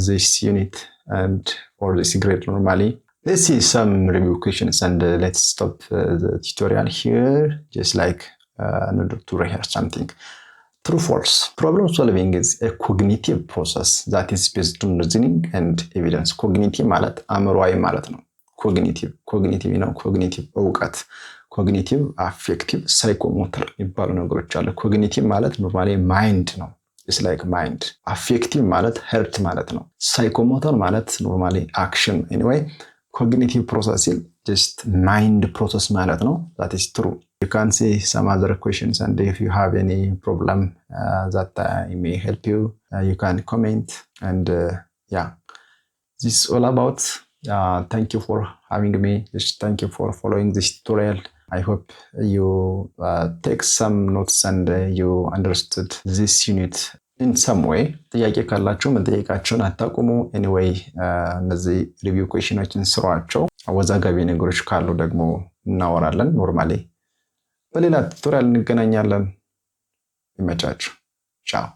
this unit and for this grade normally. Let's see some review questions and let's stop the tutorial here just like in order to rehearse something. True false. Problem solving is a cognitive process that is based on reasoning and evidence. Cognitive ማለት አእምሮአዊ ማለት ነው። cognitive እውቀት cognitive affective psychomotor የሚባሉ ነገሮች አሉ። cognitive ማለት ኖርማሊ ማይንድ ነው። it's like mind. affective ማለት heart ማለት ነው። psychomotor ማለት ኖርማሊ action. Anyway cognitive process is just mind process ማለት ነው። that is true. You can see some other questions and if you have any problem that I may help you, you can comment and this is all about. Thank you for having me. Thank you for following this tutorial. I hope you take some notes and you understood this unit in some way. ጥያቄ ካላችሁ መጠየቃችሁን አታቁሙ። anyway እነዚህ ሪቪው ኩዌስችኖችን ስሯቸው። አወዛጋቢ ነገሮች ካሉ ደግሞ እናወራለን ኖርማሊ። በሌላ ቱቶሪያል እንገናኛለን። ይመቻችሁ። ቻው